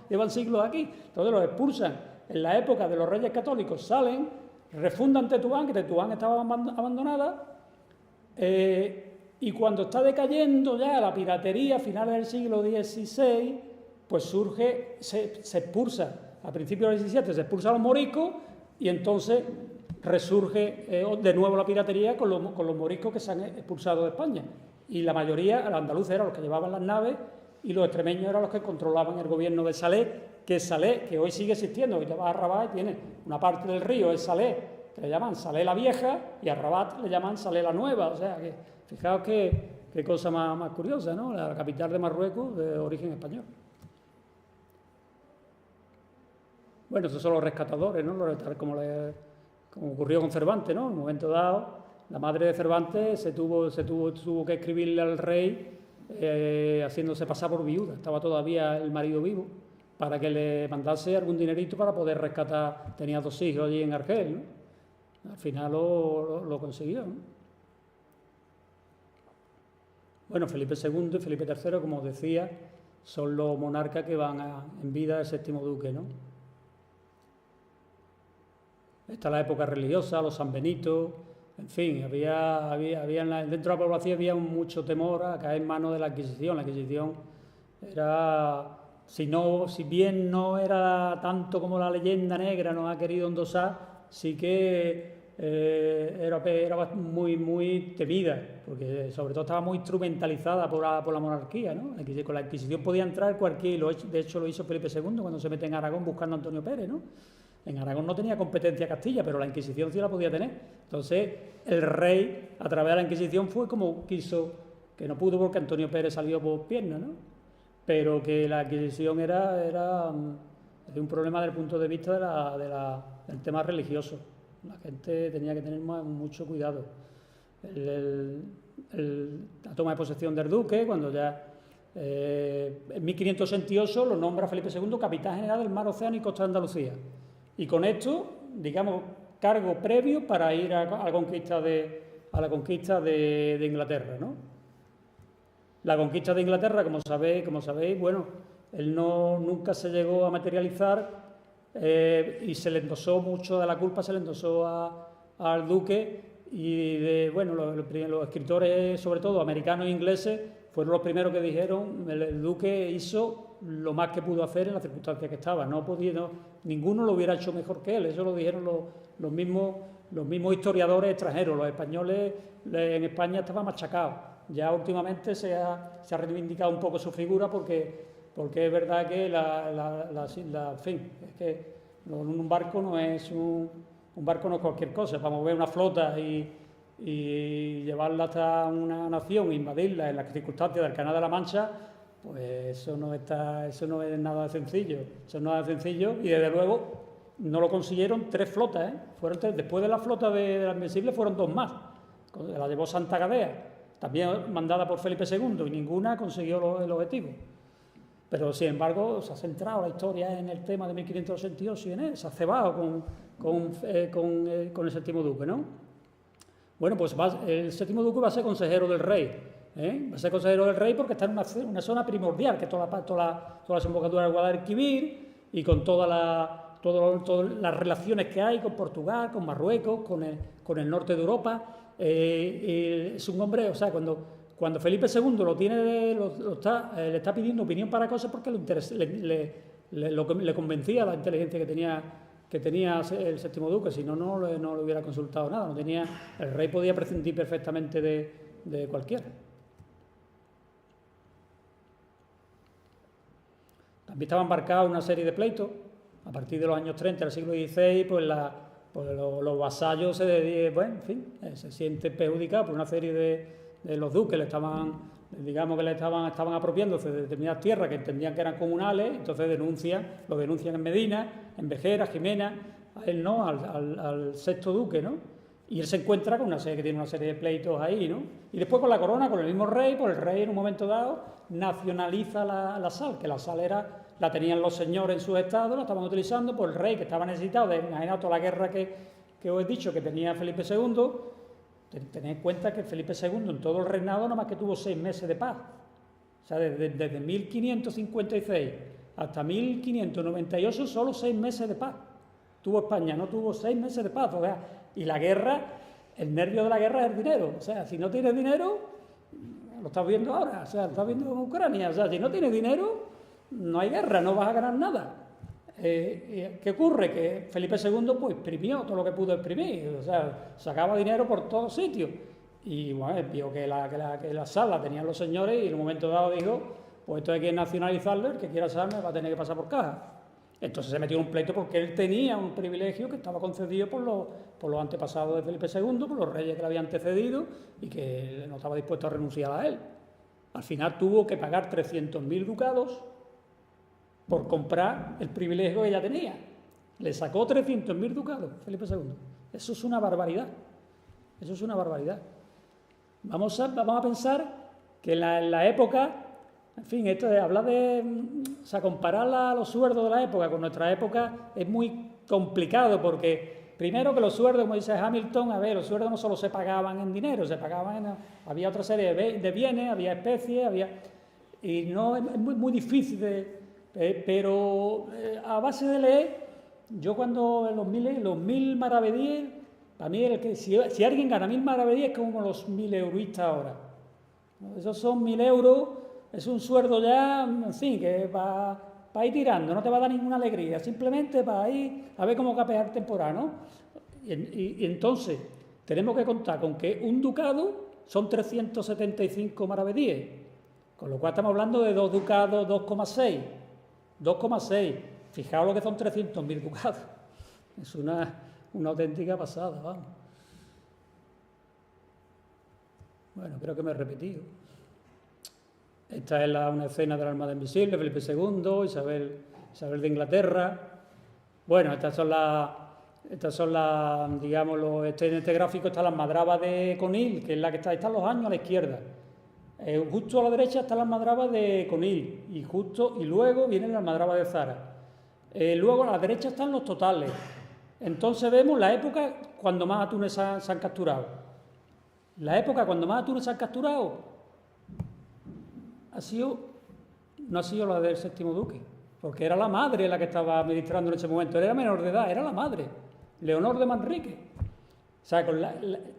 llevan siglos aquí. Entonces los expulsan en la época de los reyes católicos, salen, refundan Tetuán, que Tetuán estaba abandonada, y cuando está decayendo ya la piratería a finales del siglo XVI, pues surge, se expulsa, a principios del XVII se expulsa a los moriscos y entonces resurge de nuevo la piratería con los moriscos que se han expulsado de España. Y la mayoría, los andaluces eran los que llevaban las naves y los extremeños eran los que controlaban el gobierno de Salé, que hoy sigue existiendo. Hoy te vas a Rabat y tiene una parte del río, es Salé, que le llaman Salé la Vieja, y a Rabat le llaman Salé la Nueva. O sea, que fijaos qué cosa más curiosa, ¿no? La capital de Marruecos de origen español. Bueno, esos son los rescatadores, ¿no? Como ocurrió con Cervantes, ¿no? En un momento dado, la madre de Cervantes tuvo que escribirle al rey haciéndose pasar por viuda. Estaba todavía el marido vivo, para que le mandase algún dinerito para poder rescatar. Tenía 2 hijos allí en Argel, ¿no? Al final lo consiguió, ¿no? Bueno, Felipe II y Felipe III, como os decía, son los monarcas que van en vida del séptimo duque, ¿no? Está la época religiosa, los San Benito, en fin, dentro de la población había mucho temor a caer en manos de la Inquisición. La Inquisición era, si bien no era tanto como la leyenda negra nos ha querido endosar, sí que era muy temida, porque sobre todo estaba muy instrumentalizada por la monarquía, ¿no? Con la Inquisición podía entrar cualquier, de hecho lo hizo Felipe II cuando se mete en Aragón buscando a Antonio Pérez, ¿no? En Aragón no tenía competencia Castilla, pero la Inquisición sí la podía tener. Entonces, el rey, a través de la Inquisición, fue como quiso, que no pudo porque Antonio Pérez salió por piernas, ¿no? Pero que la Inquisición era un problema desde el punto de vista del tema religioso. La gente tenía que tener mucho cuidado. La toma de posesión del duque, cuando ya en 1568 lo nombra Felipe II capitán general del mar, océano y costa de Andalucía. Y con esto, digamos, cargo previo para ir a la conquista de Inglaterra, ¿no? La conquista de Inglaterra, como sabéis, bueno, él nunca se llegó a materializar y se le endosó mucho de la culpa, se le endosó al duque y los escritores, sobre todo americanos e ingleses, fueron los primeros que dijeron el duque hizo lo más que pudo hacer en las circunstancias que estaba. Ninguno lo hubiera hecho mejor que él. Eso lo dijeron los mismos historiadores extranjeros. Los españoles en España estaban machacados. Ya últimamente se ha reivindicado un poco su figura porque es verdad que en fin, es que un barco no es cualquier cosa. Para mover una flota y llevarla hasta una nación, invadirla en las circunstancias del Canal de la Mancha, pues eso no es nada sencillo. Eso no es sencillo y desde luego no lo consiguieron 3 flotas, ¿eh? Fueron 3. Después de la flota de la Invencible fueron 2 más. La llevó Santa Gadea, también mandada por Felipe II, y ninguna consiguió el objetivo. Pero sin embargo se ha centrado la historia en el tema de 1588 y en él, se ha cebado con el séptimo duque, ¿no? Bueno, pues el séptimo duque va a ser consejero del rey. Va a ser consejero del rey porque está en una zona primordial, que es toda la desembocadura del Guadalquivir y con todas las relaciones que hay con Portugal, con Marruecos, con el norte de Europa. Es un hombre, o sea, cuando Felipe II le está pidiendo opinión para cosas porque le convencía la inteligencia que tenía el séptimo duque, si no le hubiera consultado nada. El rey podía prescindir perfectamente de cualquiera. También estaba embarcado una serie de pleitos. A partir de los años 30 del siglo XVI, pues los vasallos se sienten perjudicados por una serie de los duques, estaban apropiándose de determinadas tierras que entendían que eran comunales, entonces lo denuncian en Medina, en Vejera, Jimena, a él no, al sexto duque, ¿no? Y él se encuentra con tiene una serie de pleitos ahí, ¿no? Y después con la corona, con el mismo rey, pues el rey en un momento dado nacionaliza la sal, que la sal era la tenían los señores en sus estados, la estaban utilizando, pues el rey, que estaba necesitado de, imaginaos toda la guerra que os he dicho que tenía Felipe II, tened en cuenta que Felipe II en todo el reinado nada más que tuvo 6 meses de paz. O sea, desde 1556 hasta 1598 solo 6 meses de paz. Tuvo España, no tuvo 6 meses de paz. O sea, y la guerra, el nervio de la guerra es el dinero. O sea, si no tienes dinero, lo estás viendo ahora, o sea, lo estás viendo en Ucrania. O sea, si no tienes dinero, no hay guerra, no vas a ganar nada. ¿Qué ocurre? Que Felipe II pues exprimió todo lo que pudo exprimir, o sea, sacaba dinero por todos sitios. Y bueno, vio que la sala tenían los señores y en un momento dado dijo, pues esto hay que nacionalizarlo, el que quiera saberme va a tener que pasar por caja. Entonces se metió en un pleito porque él tenía un privilegio que estaba concedido por los antepasados de Felipe II, por los reyes que le habían antecedido y que no estaba dispuesto a renunciar a él. Al final tuvo que pagar 300.000 ducados por comprar el privilegio que ya tenía. Le sacó 300.000 ducados Felipe II. Eso es una barbaridad. Eso es una barbaridad. Vamos a pensar que en la época, en fin, esto de hablar de, o sea, comparar los sueldos de la época con nuestra época es muy complicado porque, primero que los sueldos, como dice Hamilton, a ver, los sueldos no solo se pagaban en dinero, se pagaban había otra serie de bienes, había especies, y no, es muy difícil pero a base de leer, yo cuando los 1000 maravedíes, para mí si alguien gana 1000 maravedíes es como los 1000 euroistas ahora. Esos son 1000 euros, es un sueldo ya, en fin, que va a ir tirando, no te va a dar ninguna alegría, simplemente para ir a ver cómo capear temporal, ¿no? Y entonces tenemos que contar con que un ducado son 375 maravedíes, con lo cual estamos hablando de 2 ducados, 2,6. Fijaos lo que son 300.000 ducados. Es una auténtica pasada, vamos. Bueno, creo que me he repetido. Esta es una escena del Armada Invisible, Felipe II, Isabel de Inglaterra. Bueno, estas son las, digamos, en este gráfico están las madrabas de Conil, que es la que están los años a la izquierda. Justo a la derecha están las madrabas de Conil y luego vienen las madrabas de Zara. Luego a la derecha están los totales. Entonces vemos la época cuando más atunes se han capturado. La época cuando más atunes se han capturado no ha sido la del séptimo duque, porque era la madre la que estaba administrando en ese momento. Él era menor de edad, era la madre, Leonor de Manrique. O sea,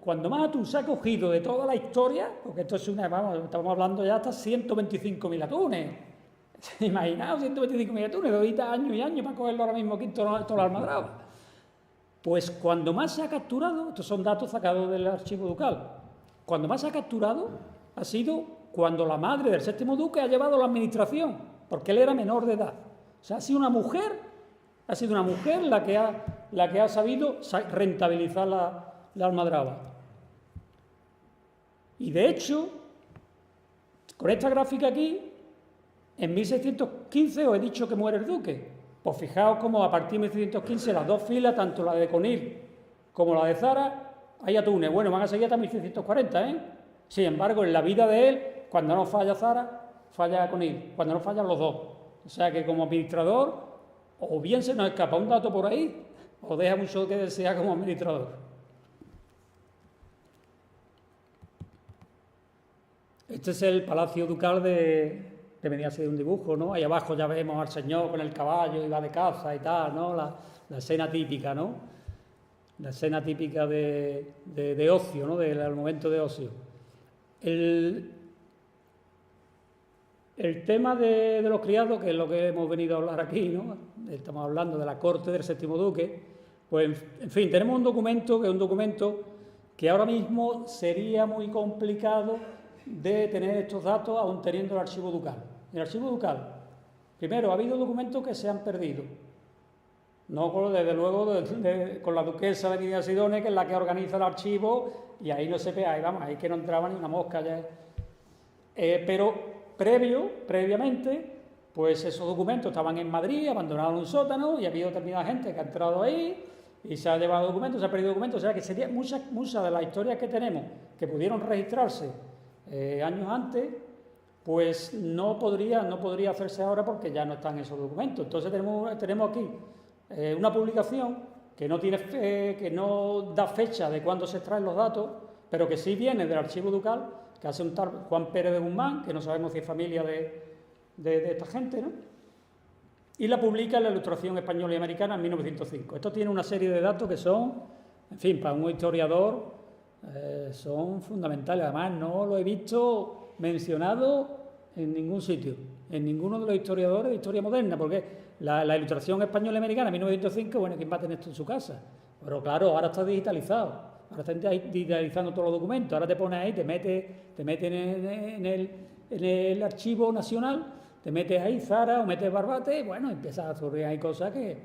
cuando más atún se ha cogido de toda la historia, porque esto es estamos hablando ya hasta 125.000 atunes. Imaginaos 125.000 atunes, de ahorita años y años para cogerlo ahora mismo aquí en toda la almadraba. Pues cuando más se ha capturado, estos son datos sacados del archivo ducal, cuando más se ha capturado ha sido cuando la madre del séptimo duque ha llevado la administración, porque él era menor de edad. O sea, ha sido una mujer la que ha sabido rentabilizar la almadraba. Y de hecho, con esta gráfica aquí, en 1615 os he dicho que muere el duque. Pues fijaos cómo a partir de 1615 las dos filas, tanto la de Conil como la de Zara, hay atunes. Bueno, van a seguir hasta 1640, ¿eh? Sin embargo, en la vida de él, cuando no falla Zara, falla Conil. Cuando no fallan los dos. O sea que como administrador, o bien se nos escapa un dato por ahí, o deja mucho que desear como administrador. Este es el Palacio Ducal de venía a ser un dibujo, ¿no? Ahí abajo ya vemos al señor con el caballo y va de caza y tal, ¿no? La escena típica, ¿no? La escena típica de ocio, ¿no? Del momento de ocio. El tema de los criados, que es lo que hemos venido a hablar aquí, ¿no? Estamos hablando de la corte del séptimo duque. Pues, en fin, tenemos un documento que ahora mismo sería muy complicado de tener estos datos aún teniendo el archivo ducal. El archivo ducal, primero, ha habido documentos que se han perdido. No, desde luego, con la duquesa de Medina Sidonia, que es la que organiza el archivo, y ahí no se ve, ahí que no entraba ni una mosca ya. Pero previamente, pues esos documentos estaban en Madrid, abandonados en un sótano, y ha habido determinada gente que ha entrado ahí y se ha llevado documentos, se ha perdido documentos. O sea que sería muchas de las historias que tenemos que pudieron registrarse años antes, pues no podría hacerse ahora porque ya no están esos documentos. Entonces tenemos aquí una publicación que no da fecha de cuándo se extraen los datos, pero que sí viene del archivo ducal, que hace un tal Juan Pérez de Guzmán, que no sabemos si es familia de esta gente, ¿no? Y la publica en la Ilustración Española y Americana en 1905. Esto tiene una serie de datos que son, en fin, para un historiador son fundamentales. Además, no lo he visto mencionado en ningún sitio, en ninguno de los historiadores de historia moderna, porque la Ilustración Española y Americana en 1905, bueno, ¿quién va a tener esto en su casa? Pero claro, ahora está digitalizado, ahora están digitalizando todos los documentos, ahora te pones ahí, te metes en el archivo nacional, te metes ahí Zara o metes Barbate, y bueno, empiezas a surgir ahí cosas que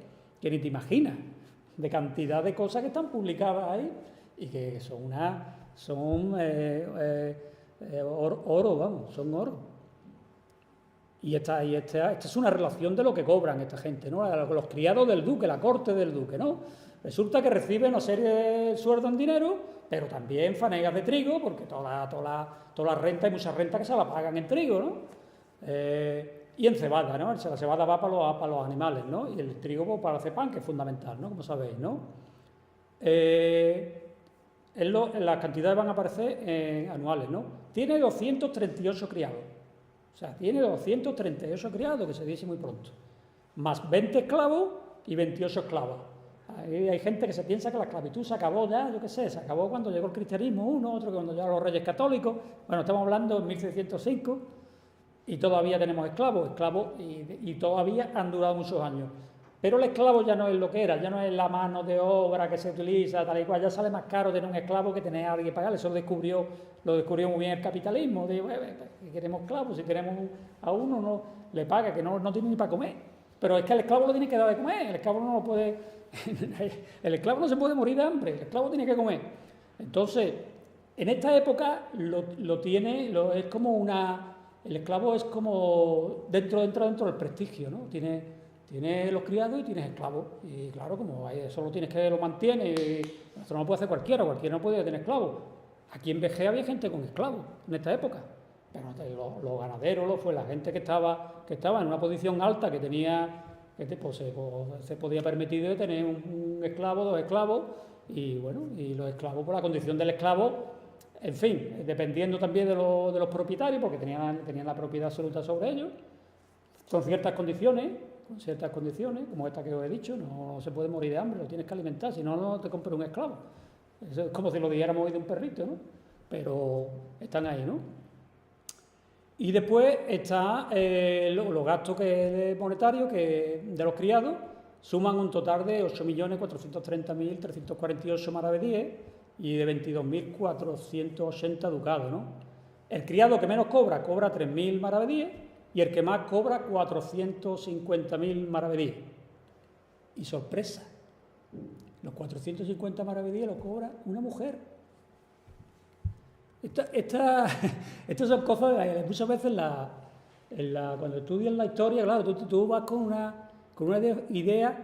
ni te imaginas, de cantidad de cosas que están publicadas ahí y que son oro, vamos, son oro. Y esta es una relación de lo que cobran esta gente, ¿no? Los criados del duque, la corte del duque, ¿no? Resulta que reciben una serie de sueldos en dinero, pero también fanegas de trigo, porque toda la renta, hay mucha renta que se la pagan en trigo, ¿no? Y en cebada, ¿no? La cebada va para los animales, ¿no? Y el trigo pues, para hacer pan, que es fundamental, ¿no? Como sabéis, ¿no? Las cantidades van a aparecer anuales, ¿no? Tiene 238 criados. O sea, tiene 238 criados, que se dice muy pronto. Más 20 esclavos y 28 esclavas. Hay gente que se piensa que la esclavitud se acabó ya, yo qué sé, se acabó cuando llegó el cristianismo, otro cuando llegaron los reyes católicos. Bueno, estamos hablando en 1605 y todavía tenemos esclavos y todavía han durado muchos años. Pero el esclavo ya no es lo que era, ya no es la mano de obra que se utiliza, tal y cual, ya sale más caro tener un esclavo que tener a alguien que pagarle. Eso lo descubrió muy bien el capitalismo. De, si queremos esclavos, si queremos a uno, no le paga, que no tiene ni para comer. Pero es que el esclavo lo tiene que dar de comer, el esclavo no lo puede, el esclavo no se puede morir de hambre, el esclavo tiene que comer. Entonces, en esta época es como el esclavo es como dentro del prestigio, ¿no? Tiene los criados y tienes esclavos. Y claro, como eso lo mantiene, esto no lo puede hacer cualquiera no puede tener esclavos. Aquí en Vejer había gente con esclavos en esta época. Pero los ganaderos, la gente que estaba en una posición alta, que se podía permitir de tener un esclavo, 2 esclavos, y bueno, y los esclavos por la condición del esclavo, en fin, dependiendo también de los propietarios, porque tenían la propiedad absoluta sobre ellos, con ciertas condiciones, como esta que os he dicho, no se puede morir de hambre, lo tienes que alimentar, si no te compras un esclavo. Eso es como si lo dijéramos hoy de un perrito, ¿no? Pero están ahí, ¿no? Y después está los gastos monetarios de los criados, suman un total de 8.430.348 maravedíes y de 22.480 ducados, ¿no? El criado que menos cobra 3.000 maravedíes y el que más cobra 450.000 maravedíes. Y sorpresa, los 450 maravedíes los cobra una mujer. Estas son cosas que muchas veces cuando estudias la historia, claro, tú vas con una idea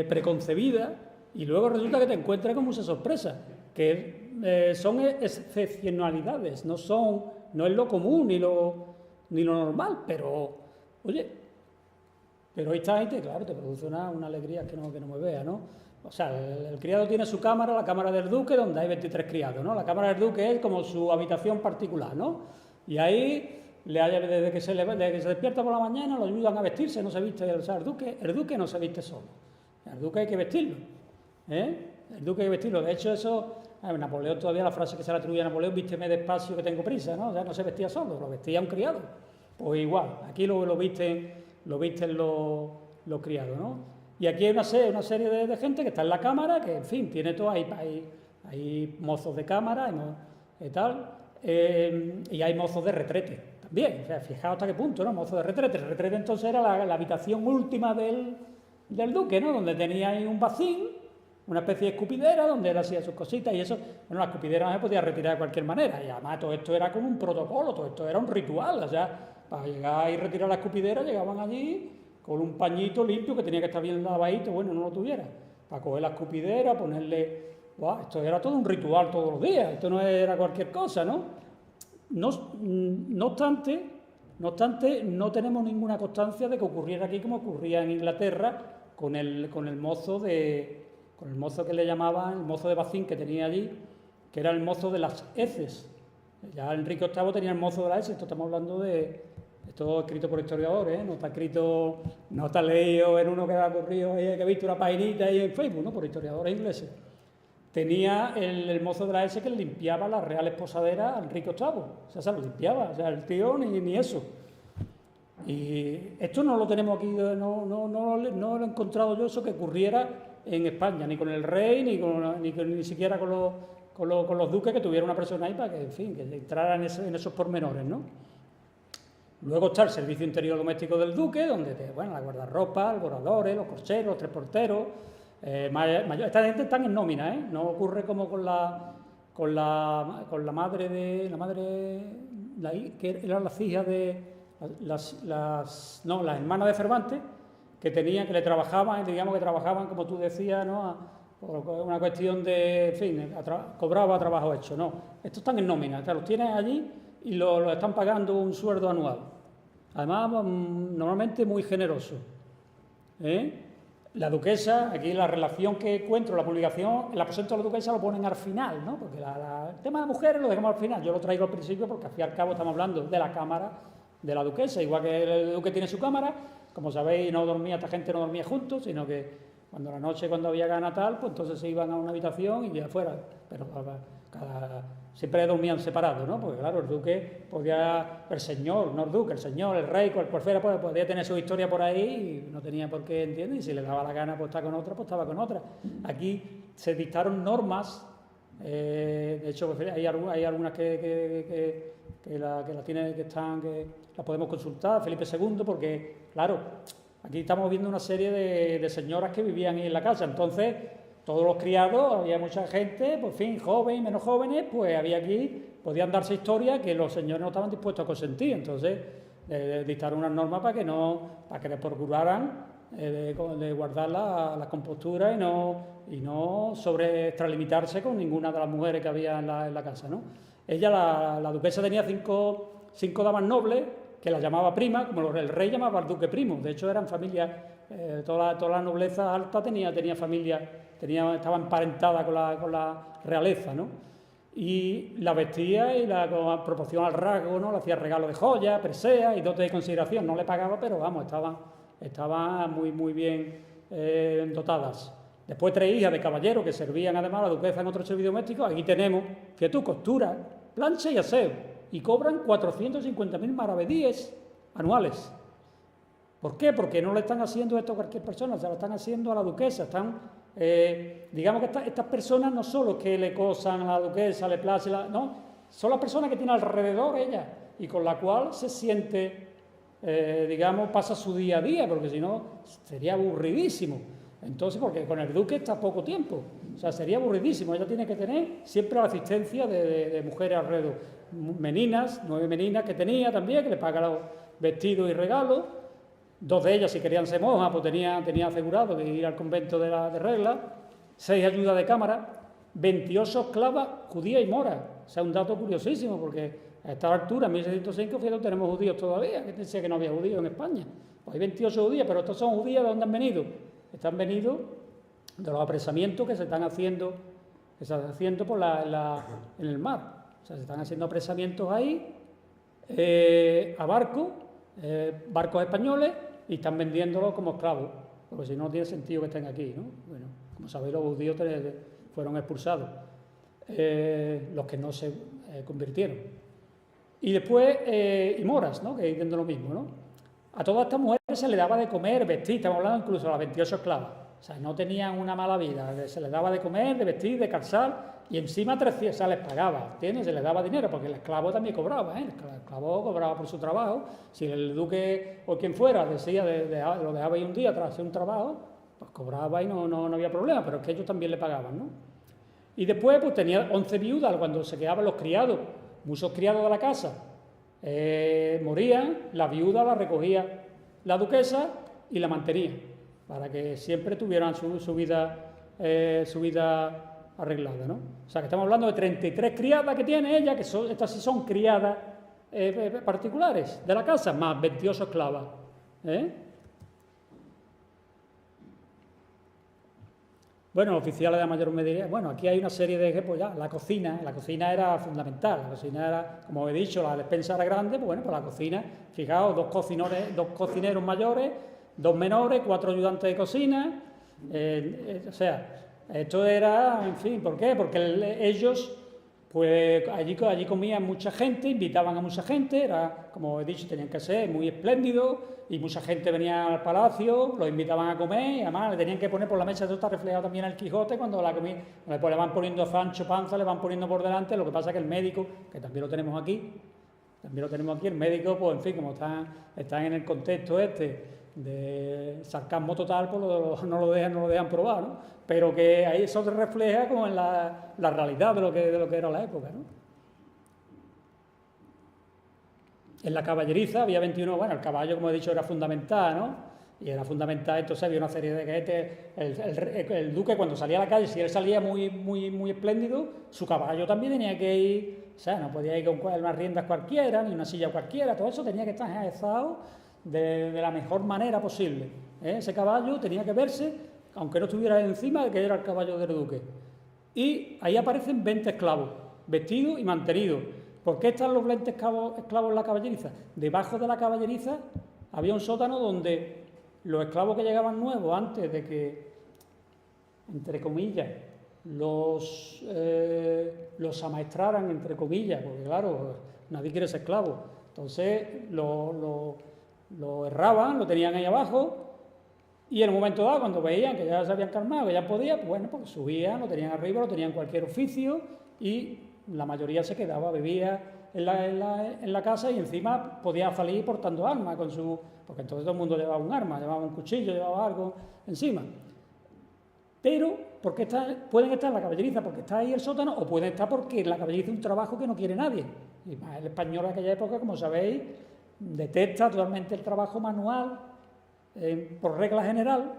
preconcebida y luego resulta que te encuentras con muchas sorpresas, que son excepcionalidades, no es lo común ni lo normal, pero, oye, pero ahí está, claro, te produce una alegría que no me vea, ¿no? O sea, el criado tiene su cámara, la cámara del duque, donde hay 23 criados, ¿no? La cámara del duque es como su habitación particular, ¿no? Y ahí, desde que se despierta por la mañana, lo ayudan a vestirse, no se viste, o sea, el duque no se viste solo. El duque hay que vestirlo, ¿eh? El duque hay que vestirlo. De hecho, eso, Napoleón todavía, la frase que se le atribuye a Napoleón, vísteme despacio que tengo prisa, ¿no? O sea, no se vestía solo, lo vestía un criado. Pues igual, aquí lo visten los criados, ¿no? Y aquí hay una serie de gente que está en la cámara, que en fin, tiene todo, hay mozos de cámara y tal, y hay mozos de retrete también. O sea, fijaos hasta qué punto, ¿no? Mozos de retrete. El retrete entonces era la habitación última del duque, ¿no? Donde tenía ahí un bacín, una especie de escupidera, donde él hacía sus cositas y eso. Bueno, la escupidera no se podía retirar de cualquier manera, y además todo esto era como un protocolo, todo esto era un ritual. O sea, para llegar y retirar la escupidera llegaban allí con un pañito limpio que tenía que estar bien lavadito, bueno, no lo tuviera, para coger la escupidera, ponerle... ¡Wow! Esto era todo un ritual todos los días, esto no era cualquier cosa, ¿no? No obstante, no tenemos ninguna constancia de que ocurriera aquí como ocurría en Inglaterra con el mozo que le llamaban, el mozo de Bacín que tenía allí, que era el mozo de las heces. Ya Enrique VIII tenía el mozo de las heces, esto estamos hablando de... Esto escrito por historiadores, no está escrito, no está leído en uno que ha ocurrido, que ha visto una paginita ahí en Facebook, ¿no? Por historiadores ingleses. Tenía el mozo de la S que le limpiaba las reales posaderas a Enrique VIII, o sea, se lo limpiaba, o sea, el tío ni eso. Y esto no lo tenemos aquí, no lo he encontrado yo eso que ocurriera en España, ni con el rey, ni siquiera con los duques, que tuviera una persona ahí para que, en fin, que entrara en esos pormenores, ¿no? Luego está el servicio interior doméstico del duque, donde, la guardarropa, alboradores, los cocheros, los tres porteros. Esta gente están en nómina, ¿eh? No ocurre como con la madre que eran las hijas de las hermanas de Cervantes, que le trabajaban, digamos que trabajaban, como tú decías, ¿no? Por una cuestión de, en fin, cobraba trabajo hecho, no. Estos están en nómina, los tienen allí y los están pagando un sueldo anual. Además, normalmente muy generoso. La duquesa, aquí la relación que encuentro, la publicación, el aposento de la duquesa lo ponen al final, ¿no? Porque el tema de mujeres lo dejamos al final. Yo lo traigo al principio porque al fin y al cabo estamos hablando de la cámara de la duquesa, igual que el duque tiene su cámara. Como sabéis, esta gente no dormía juntos, sino que cuando había gana tal, pues entonces se iban a una habitación y ya fuera. Pero siempre dormían separados, ¿no? Porque claro, el duque el señor, no el duque, el señor, el rey, cual fuera, pues podía tener su historia por ahí y no tenía por qué, ¿entiendes? Y si le daba la gana pues estar con otra, pues estaba con otra. Aquí se dictaron normas, de hecho hay algunas que las podemos consultar, Felipe II, porque claro, aquí estamos viendo una serie de señoras que vivían ahí en la casa, entonces todos los criados, había mucha gente, por fin, joven y menos jóvenes, pues había aquí, podían darse historias que los señores no estaban dispuestos a consentir, entonces dictaron unas normas para que les procuraran de guardar la compostura y no extralimitarse con ninguna de las mujeres que había en la casa, ¿no? Ella, la duquesa, tenía cinco damas nobles, que las llamaba prima, como el rey llamaba al duque primo. De hecho, eran familias, toda la nobleza alta tenía familia, estaba emparentada con la realeza, ¿no? Y la vestía con proporción al rasgo, ¿no? Le hacía regalo de joyas, preseas y dotes de consideración. No le pagaba, pero vamos, estaban muy, muy bien dotadas. Después 3 hijas de caballero que servían además a la duquesa en otros servicios domésticos. Aquí tenemos que costura, plancha y aseo, y cobran 450.000 maravedíes anuales. ¿Por qué? Porque no le están haciendo esto a cualquier persona, se lo están haciendo a la duquesa. Digamos que estas personas no son los que le cosan a la duquesa, le place, no, son las personas que tiene alrededor ella y con la cual se siente, pasa su día a día, porque si no sería aburridísimo. Entonces, porque con el duque está poco tiempo, o sea, sería aburridísimo. Ella tiene que tener siempre la asistencia de mujeres alrededor, 9 meninas que tenía también, que le pagaba los vestidos y regalos. 2 de ellas, si querían ser monjas, pues tenía asegurado de ir al convento de regla. 6 ayudas de cámara, 28 esclavas judías y moras. O sea, un dato curiosísimo, porque a esta altura, en 1605, fíjate, tenemos judíos todavía, que decía que no había judíos en España. Pues hay 28 judías, pero estos son judías, ¿de dónde han venido? Están venidos de los apresamientos que se están haciendo en el mar. O sea, se están haciendo apresamientos ahí a barcos españoles, y están vendiéndolos como esclavos, porque si no, no tiene sentido que estén aquí, ¿no? Bueno, como sabéis, los judíos fueron expulsados, los que no se convirtieron. Y después, y moras, ¿no? Que dicen lo mismo, ¿no? A todas estas mujeres se les daba de comer, vestir, estamos hablando incluso de las 28 esclavas. O sea, no tenían una mala vida, se les daba de comer, de vestir, de calzar, y encima 300, o sea, les pagaba, ¿entiendes? Se les daba dinero, porque el esclavo también cobraba, ¿eh? El esclavo cobraba por su trabajo. Si el duque o quien fuera decía, lo dejaba ahí un día tras hacer un trabajo, pues cobraba y no había problema, pero es que ellos también le pagaban, ¿no? Y después, pues tenía 11 viudas cuando se quedaban los criados, muchos criados de la casa morían, la viuda la recogía la duquesa y la mantenía, para que siempre tuvieran su vida arreglada, ¿no? O sea, que estamos hablando de 33 criadas que tiene ella, que estas sí son criadas particulares de la casa, más 28 esclavas. Bueno, oficiales de mayor medida, bueno, aquí hay una serie de ejemplos ya. La cocina era fundamental, la cocina era, como he dicho, la despensa era grande, pues bueno, pues la cocina, fijaos, dos cocineros mayores, 2 menores, 4 ayudantes de cocina, o sea, esto era, en fin, ¿por qué? Porque ellos, pues allí comían mucha gente, invitaban a mucha gente, era, como he dicho, tenían que ser muy espléndidos, y mucha gente venía al palacio, los invitaban a comer, y además le tenían que poner por la mesa. Esto está reflejado también en el Quijote, cuando la comida, pues le van poniendo a Sancho Panza, le van poniendo por delante. Lo que pasa es que el médico, que también lo tenemos aquí, el médico, pues en fin, como están en el contexto de sarcasmo total, pues no lo dejan probar, ¿no? Pero que ahí eso se refleja como en la realidad de lo que era la época, ¿no? En la caballeriza había 21, bueno, el caballo, como he dicho, era fundamental, ¿no? Y era fundamental, entonces había una serie de el duque, cuando salía a la calle, si él salía muy espléndido, su caballo también tenía que ir, o sea, no podía ir con unas riendas cualquiera, ni una silla cualquiera, todo eso tenía que estar enjaezado de la mejor manera posible. Ese caballo tenía que verse, aunque no estuviera encima, de que era el caballo del duque. Y ahí aparecen 20 esclavos, vestidos y mantenidos. ¿Por qué están los 20 esclavos en la caballeriza? Debajo de la caballeriza había un sótano donde los esclavos que llegaban nuevos, antes de que, entre comillas, los amaestraran, entre comillas, porque claro, nadie quiere ser esclavo. Entonces lo herraban, lo tenían ahí abajo, y en un momento dado, cuando veían que ya se habían calmado, que ya podía, pues bueno, pues subían, lo tenían arriba, lo tenían cualquier oficio, y la mayoría se quedaba, vivía en la casa, y encima podía salir portando armas porque entonces todo el mundo llevaba un arma, llevaba un cuchillo, llevaba algo encima. Pero, ¿por qué pueden estar en la caballeriza? Porque está ahí el sótano, o pueden estar porque en la caballeriza es un trabajo que no quiere nadie. Y más el español de aquella época, como sabéis, detesta totalmente el trabajo manual, por regla general,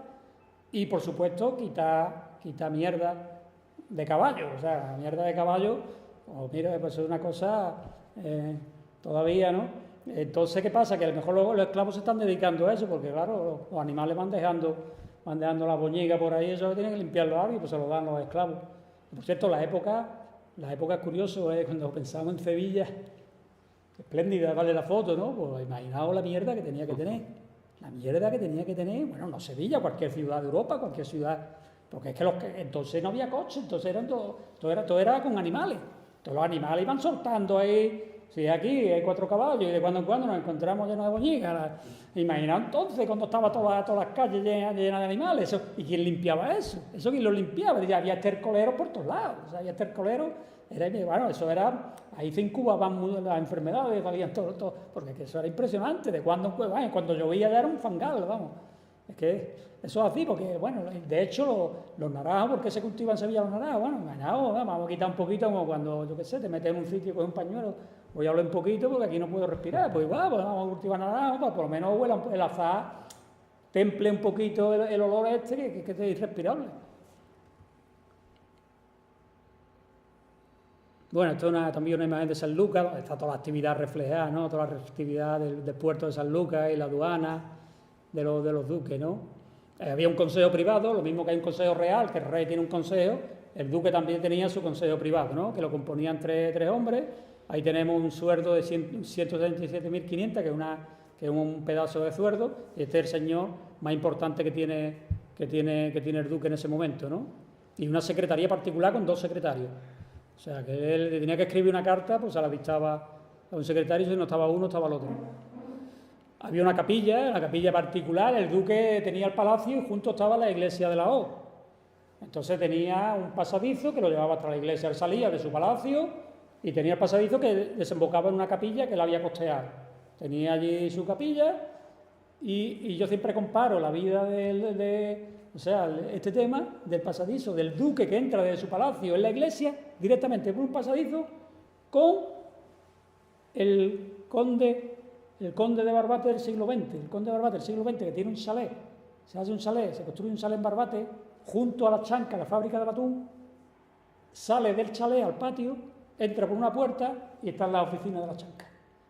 y por supuesto quita mierda de caballo. O sea, la mierda de caballo, mira, pues es una cosa todavía, ¿no? Entonces, ¿qué pasa? Que a lo mejor los esclavos se están dedicando a eso, porque claro, los animales van dejando la boñiga por ahí, eso tienen que limpiarlo algo, y pues se lo dan los esclavos. Por cierto, la época es curioso, cuando pensamos en Sevilla, espléndida, vale la foto, ¿no? Pues imaginaos la mierda que tenía que tener. La mierda que tenía que tener, bueno, no Sevilla, cualquier ciudad de Europa, cualquier ciudad, porque es que entonces no había coches, entonces todo era con animales. Todos los animales iban soltando ahí. Si aquí hay 4 caballos y de cuando en cuando nos encontramos llenos de boñigas. Imaginaos entonces cuando estaba todas las calles llenas de animales. ¿Y quién limpiaba eso? ¿Eso quién lo limpiaba? Había estercoleros por todos lados. O sea, había estercoleros. Bueno, eso era. Ahí se incubaban las enfermedades, salían todo, porque eso era impresionante. De cuando llovía ya era un fangal, vamos. Es que eso es así, porque, bueno, de hecho, los naranjos, ¿por qué se cultivan en Sevilla los naranjos? Bueno, vamos a quitar un poquito, como cuando, yo qué sé, te metes en un sitio con un pañuelo, voy a hablar un poquito porque aquí no puedo respirar, pues igual, pues vamos a cultivar naranjos, pues por lo menos huela el azahar, temple un poquito el olor que es irrespirable. Bueno, esto es también una imagen de San Lucas, donde está toda la actividad reflejada, ¿no? Toda la actividad del puerto de San Lucas y la aduana de los duques, ¿no? Había un consejo privado, lo mismo que hay un consejo real, que el rey tiene un consejo, el duque también tenía su consejo privado, ¿no? Que lo componían tres hombres. Ahí tenemos un sueldo de 177.500, que es un pedazo de sueldo, y este es el señor más importante que tiene el duque en ese momento, ¿no? Y una secretaría particular con 2 secretarios. O sea, que él tenía que escribir una carta, pues se la dictaba a un secretario, y si no estaba uno, estaba el otro. Había una capilla particular, el duque tenía el palacio y junto estaba la iglesia de la O. Entonces tenía un pasadizo que lo llevaba hasta la iglesia, él salía de su palacio y tenía el pasadizo que desembocaba en una capilla que él había costeado. Tenía allí su capilla y yo siempre comparo la vida este tema del pasadizo del duque que entra de su palacio en la iglesia directamente por un pasadizo con el conde de Barbate del siglo XX. El conde de Barbate del siglo XX, que tiene un chalet, se construye un chalet en Barbate, junto a la Chanca, la fábrica de atún, sale del chalet al patio, entra por una puerta y está en la oficina de la chanca.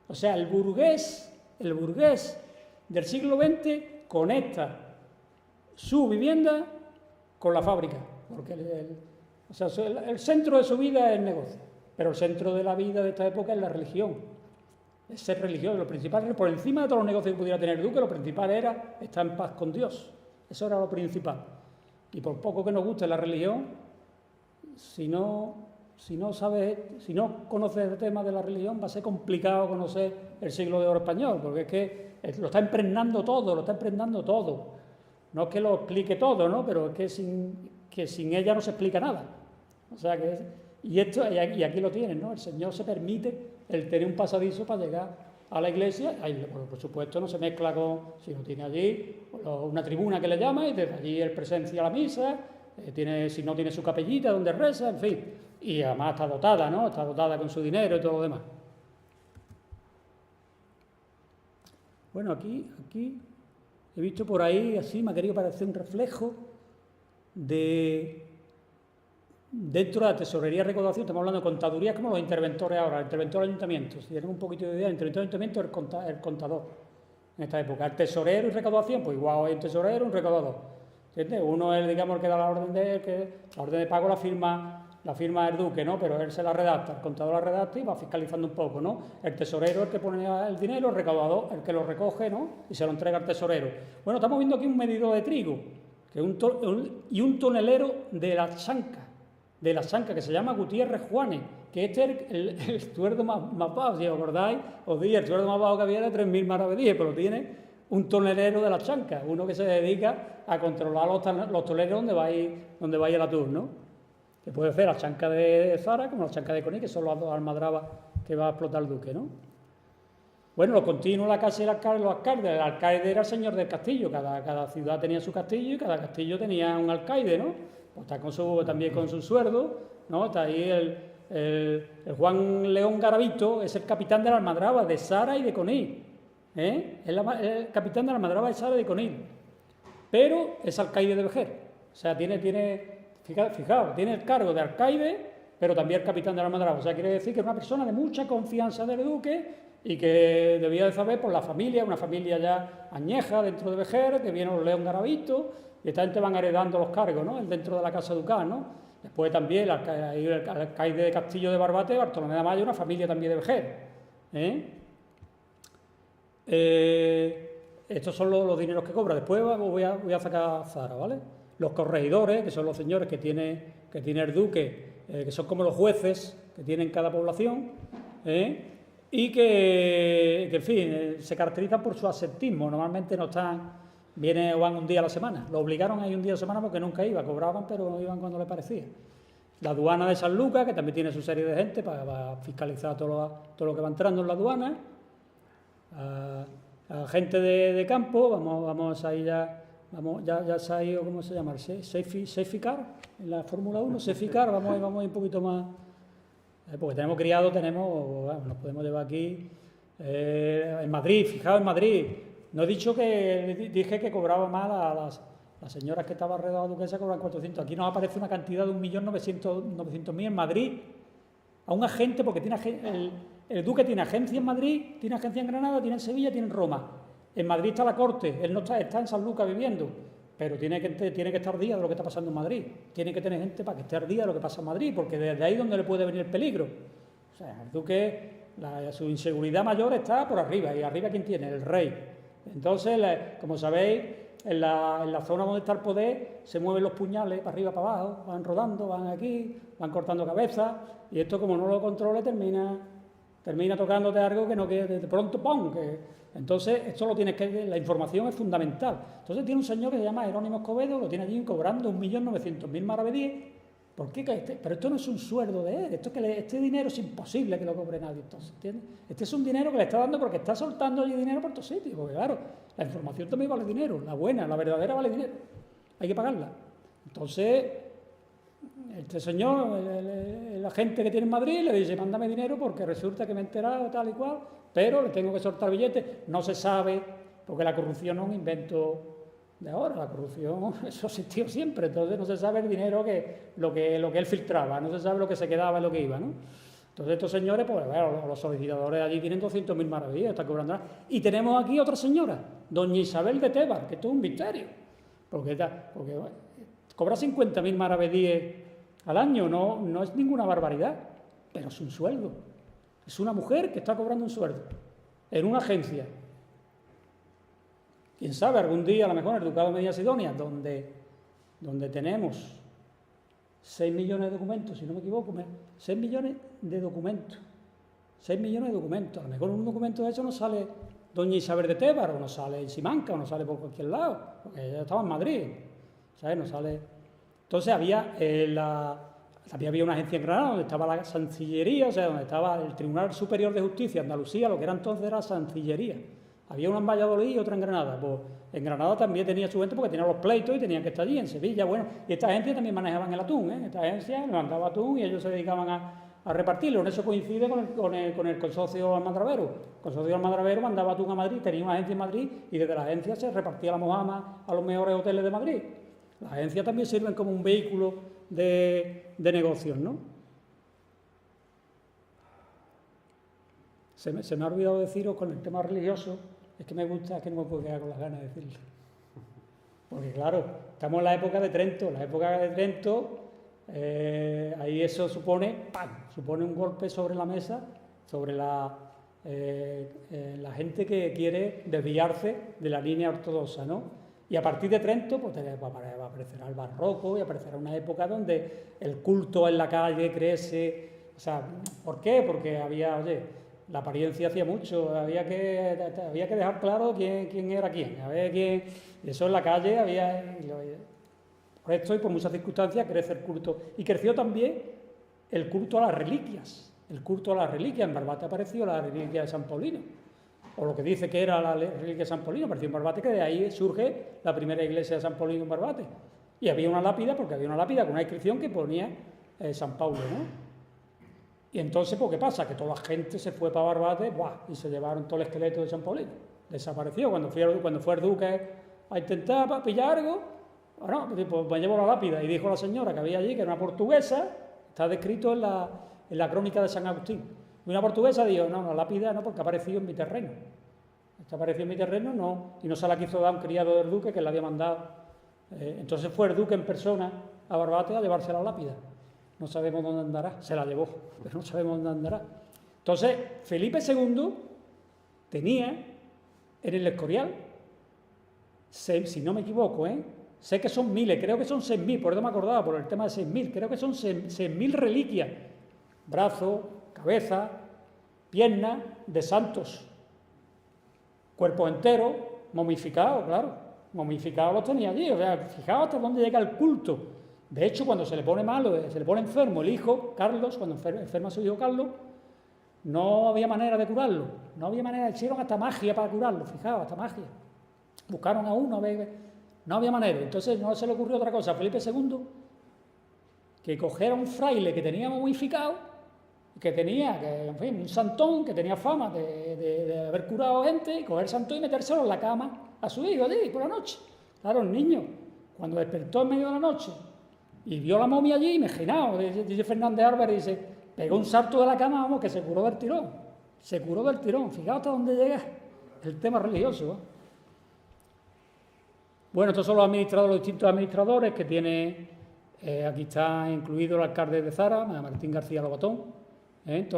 O sea, el burgués del siglo XX conecta su vivienda con la fábrica, porque el centro de su vida es el negocio, pero el centro de la vida de esta época es la religión, es ser religioso. Lo principal, por encima de todos los negocios que pudiera tener el duque, lo principal era estar en paz con Dios. Eso era lo principal. Y por poco que nos guste la religión, si no conoces el tema de la religión, va a ser complicado conocer el siglo de oro español, porque es que lo está impregnando todo. No es que lo explique todo, ¿no? Pero es que sin ella no se explica nada. O sea y aquí lo tienen, ¿no? El Señor se permite el tener un pasadizo para llegar a la iglesia. Ahí, por supuesto, no se mezcla si no tiene allí una tribuna que le llama, y desde allí él presencia la misa, si no tiene su capellita donde reza, en fin. Y además está dotada, ¿no? Está dotada con su dinero y todo lo demás. Bueno, aquí he visto por ahí, así me ha querido parecer un reflejo dentro de la tesorería y recaudación. Estamos hablando de contaduría como los interventores ahora, el interventor del ayuntamiento. Si tenemos un poquito de idea, el interventor del ayuntamiento es el contador en esta época. El tesorero y recaudación, pues igual hay un tesorero y un recaudador. ¿Entiendes? Uno es, digamos, el que da la orden de pago, la firma el duque, ¿no? Pero él se la redacta, el contador la redacta y va fiscalizando un poco, ¿no? El tesorero es el que pone el dinero, el recaudador el que lo recoge, ¿no? Y se lo entrega al tesorero. Bueno, estamos viendo aquí un medidor de trigo y un tonelero de la chanca, que se llama Gutiérrez Juanes, que este es el tuerdo más bajo, si os acordáis, os dije, el tuerdo más bajo que había era 3.000 maravedíes, pero tiene un tonelero de la chanca, uno que se dedica a controlar los toneros donde va el atún, ¿no? Que puede ser la chanca de Zara como la chanca de Conil, que son las dos almadrabas que va a explotar el duque, ¿no? Bueno, lo continuo, la casa y los alcaldes. El alcaide era el señor del castillo, cada ciudad tenía su castillo y cada castillo tenía un alcaide, ¿no? Pues está también con su sueldo, ¿no? Está ahí el Juan León Garavito, es el capitán de la almadraba de Zara y de Conil, ¿eh? Es el capitán de la almadraba de Zara y de Conil, pero es alcaide de Vejer. O sea, fijaos, tiene el cargo de alcaide, pero también el capitán de la almadraba. O sea, quiere decir que es una persona de mucha confianza del duque y que debía de saber por la familia, una familia ya añeja dentro de Vejer, que viene los León Garavito, y esta gente van heredando los cargos, ¿no? El dentro de la casa ducal, ¿no? Después también el alcaide de Castillo de Barbate, Bartolomé de Amayo, una familia también de Vejer, estos son los dineros que cobra. Después voy a sacar Zara, ¿vale? Los corregidores, que son los señores que tiene el duque, que son como los jueces que tiene en cada población, y que en fin, se caracterizan por su ascetismo. Normalmente no vienen o van un día a la semana. Lo obligaron a ir un día a la semana porque nunca iba, cobraban, pero iban cuando les parecía. La aduana de San Lucas, que también tiene su serie de gente para fiscalizar todo lo que va entrando en la aduana. A gente de campo, vamos a ir ya se ha ido, ¿cómo se llama? Safety Car, en la Fórmula 1, Safety Car, vamos a ir un poquito más, porque tenemos criados, nos podemos llevar aquí, en Madrid, fijaos en Madrid, no he dicho dije que cobraba más las señoras que estaban alrededor de la duquesa, cobran 400, aquí nos aparece una cantidad de 1.900.000 en Madrid, a un agente, porque el duque tiene agencia en Madrid, tiene agencia en Granada, tiene en Sevilla, tiene en Roma. En Madrid está la corte, él no está en San Lucas viviendo, pero tiene que estar al día de lo que está pasando en Madrid. Tiene que tener gente para que esté al día de lo que pasa en Madrid, porque desde ahí es donde le puede venir el peligro. O sea, el duque, su inseguridad mayor está por arriba, y arriba ¿quién tiene? El rey. Entonces, como sabéis, en la zona donde está el poder se mueven los puñales para arriba, para abajo, van rodando, van aquí, van cortando cabezas, y esto como no lo controle termina tocándote algo que no quede de pronto, ¡pum! Entonces, la información es fundamental. Entonces tiene un señor que se llama Jerónimo Escobedo, lo tiene allí cobrando 1.900.000 maravedíes. ¿Por qué? Pero esto no es un sueldo de él, este dinero es imposible que lo cobre nadie, entonces, ¿entiendes? Este es un dinero que le está dando porque está soltando allí dinero por todos sitios, porque claro, la información también vale dinero, la buena, la verdadera vale dinero, hay que pagarla. Entonces, este señor, la gente que tiene en Madrid, le dice, mándame dinero porque resulta que me he enterado tal y cual, pero le tengo que soltar billetes. No se sabe, porque la corrupción no es un invento de ahora, la corrupción, eso ha existido siempre, entonces no se sabe el dinero lo que él filtraba, no se sabe lo que se quedaba y lo que iba, ¿no? Entonces estos señores, pues bueno, los solicitadores allí tienen 200.000 maravillas, están cobrando nada. Y tenemos aquí otra señora, doña Isabel de Tebar, que esto es un misterio, porque bueno, cobra 50.000 maravedíes al año, no es ninguna barbaridad, pero es un sueldo. Es una mujer que está cobrando un sueldo en una agencia. Quién sabe, algún día, a lo mejor en el Ducado de Medina Sidonia, donde tenemos 6 millones de documentos, si no me equivoco, 6 millones de documentos. 6 millones de documentos. A lo mejor en un documento de eso no sale doña Isabel de Tebar, o no sale en Simanca, o no sale por cualquier lado, porque ella estaba en Madrid, ¿sabes? No sale. Entonces había una agencia en Granada donde estaba la Chancillería, o sea, donde estaba el Tribunal Superior de Justicia de Andalucía, lo que era entonces era Chancillería. Había una en Valladolid y otra en Granada. Pues en Granada también tenía su gente porque tenía los pleitos y tenían que estar allí. En Sevilla, bueno, y esta agencia también manejaban el atún, ¿eh? Esta agencia le mandaba atún y ellos se dedicaban a repartirlo. En eso coincide con el consorcio Almadravero. El consorcio Almadravero mandaba atún a Madrid, tenía una agencia en Madrid y desde la agencia se repartía la mojama a los mejores hoteles de Madrid. Las agencias también sirven como un vehículo de negocios, ¿no? Se me ha olvidado deciros con el tema religioso. Es que me gusta, es que no me puedo quedar con las ganas de decirlo. Porque claro, estamos en la época de Trento. La época de Trento, ahí eso supone un golpe sobre la mesa, sobre la gente que quiere desviarse de la línea ortodoxa, ¿no? Y a partir de Trento, pues va a aparecer el barroco y aparecerá una época donde el culto en la calle crece. O sea, ¿por qué? Porque la apariencia hacía mucho, había que dejar claro quién era quién, a ver quién. Eso en la calle por esto y por muchas circunstancias crece el culto. Y creció también el culto a las reliquias. El culto a las reliquias. En Barbate apareció la reliquia de San Paulino, o lo que dice que era la reliquia de San Paulino, apareció en Barbate, que de ahí surge la primera iglesia de San Paulino en Barbate. Y había una lápida, porque había una lápida con una inscripción que ponía San Paulo, ¿no? Y entonces, pues, ¿qué pasa? Que toda la gente se fue para Barbate, y se llevaron todo el esqueleto de San Paulino. Desapareció. Cuando fue el duque a intentar pillar algo, bueno, pues me llevo la lápida. Y dijo la señora que había allí, que era una portuguesa, está descrito en la crónica de San Agustín. Y una portuguesa dijo, no, la lápida no, porque ha aparecido en mi terreno. Esta apareció en mi terreno, no, y no se la quiso dar un criado del duque que la había mandado. Entonces fue el duque en persona a Barbate a llevarse la lápida. No sabemos dónde andará, se la llevó, pero no sabemos dónde andará. Entonces, Felipe II tenía en el Escorial, si no me equivoco, sé que son miles, creo que son 6.000, por eso me acordaba, por el tema de 6.000, creo que son 6.000 reliquias, brazos, cabeza, piernas de santos, cuerpos enteros, momificados, claro, momificados los tenía allí, o sea, fijaos hasta dónde llega el culto. De hecho, cuando se le pone malo, se le pone enfermo el hijo, Carlos, cuando enferma su hijo Carlos, no había manera de curarlo, no había manera, hicieron hasta magia para curarlo, fijaos, hasta magia. Buscaron a uno, no había manera. Entonces no se le ocurrió otra cosa a Felipe II que cogiera un fraile que tenía momificado, que tenía, en fin, un santón, que tenía fama de haber curado gente, y coger el santón y metérselo en la cama a su hijo allí por la noche. Claro, el niño, cuando despertó en medio de la noche y vio la momia allí, imaginado, dice Fernández Álvarez, dice, pegó un salto de la cama, vamos, que se curó del tirón. Se curó del tirón. Fijaos hasta dónde llega el tema religioso. Bueno, estos son los distintos administradores que tiene, aquí está incluido el alcalde de Zara, Martín García Lobatón, en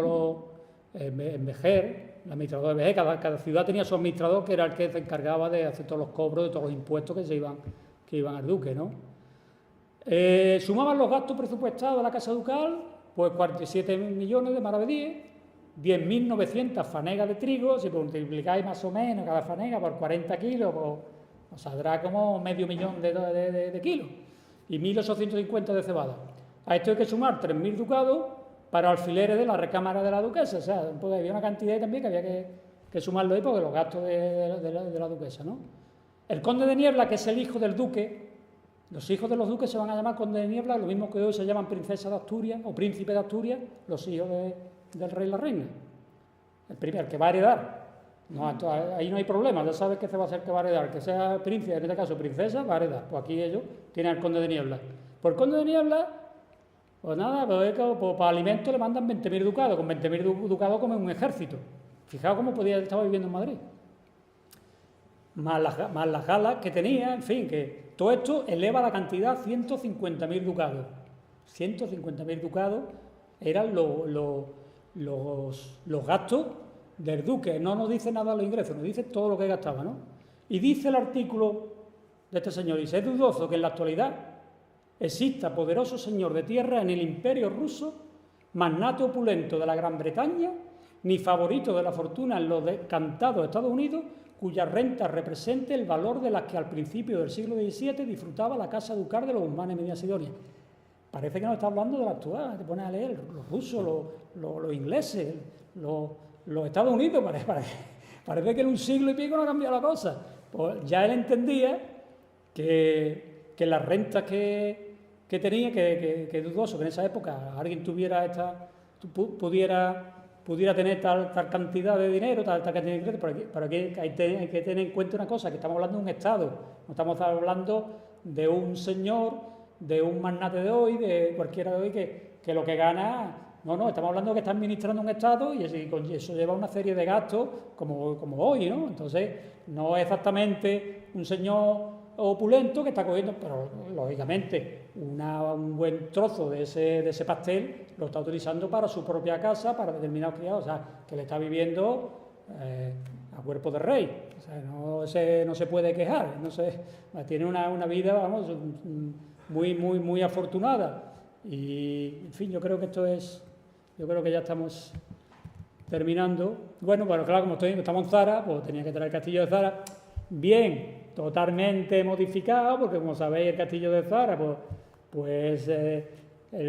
Vejer, el administrador de Vejer, cada ciudad tenía su administrador, que era el que se encargaba de hacer todos los cobros de todos los impuestos que iban al duque, ¿no? Sumaban los gastos presupuestados de la Casa Ducal, pues 47 millones de maravedíes, 10.900 fanegas de trigo. Si multiplicáis más o menos cada fanega por 40 kilos, pues saldrá como medio millón de kilos, y 1.850 de cebada. A esto hay que sumar 3.000 ducados para alfileres de la recámara de la duquesa. O sea, pues había una cantidad también que había que sumarlo ahí porque los gastos de la duquesa, ¿no? El conde de Niebla, que es el hijo del duque, los hijos de los duques se van a llamar conde de Niebla, lo mismo que hoy se llaman princesa de Asturias o príncipe de Asturias, los hijos del rey y la reina. El primero, que va a heredar. No, ahí no hay problema, ya sabes que se va a hacer que va a heredar, que sea príncipe, en este caso princesa, va a heredar. Pues aquí ellos tienen al conde de Niebla. Por el conde de Niebla, pues nada, pues para alimentos le mandan 20.000 ducados, con 20.000 ducados como un ejército. Fijaos cómo estaba viviendo en Madrid. Más las galas que tenía, en fin, que todo esto eleva la cantidad a 150.000 ducados. 150.000 ducados eran los gastos del duque. No nos dice nada de los ingresos, nos dice todo lo que gastaba, ¿no? Y dice el artículo de este señor, dice, es dudoso que en la actualidad exista poderoso señor de tierra en el imperio ruso, magnate opulento de la Gran Bretaña, ni favorito de la fortuna en los descantados Estados Unidos, cuya renta represente el valor de las que al principio del siglo XVII disfrutaba la casa ducal de los Guzmanes Medina Sidonia. Parece que nos está hablando de la actual, te pones a leer, los rusos, los ingleses, los Estados Unidos, parece que en un siglo y pico no ha cambiado la cosa. Pues ya él entendía que las rentas que tenía, que es dudoso que en esa época alguien pudiera tener tal cantidad de dinero, tal cantidad de ingresos, pero aquí hay que tener en cuenta una cosa, que estamos hablando de un Estado, no estamos hablando de un señor, de un magnate de hoy, de cualquiera de hoy, que lo que gana... No, estamos hablando de que está administrando un Estado y eso lleva una serie de gastos como hoy, ¿no? Entonces, no es exactamente un señor opulento que está cogiendo, pero lógicamente un buen trozo de ese pastel lo está utilizando para su propia casa, para determinados criados, o sea, que le está viviendo a cuerpo de rey, o sea, no se puede quejar, tiene una vida, vamos, muy afortunada. Y, en fin, yo creo que ya estamos terminando. Bueno, claro, como estamos en Zara, pues tenía que traer el castillo de Zara. Bien, totalmente modificado, porque como sabéis, el castillo de Zara, pues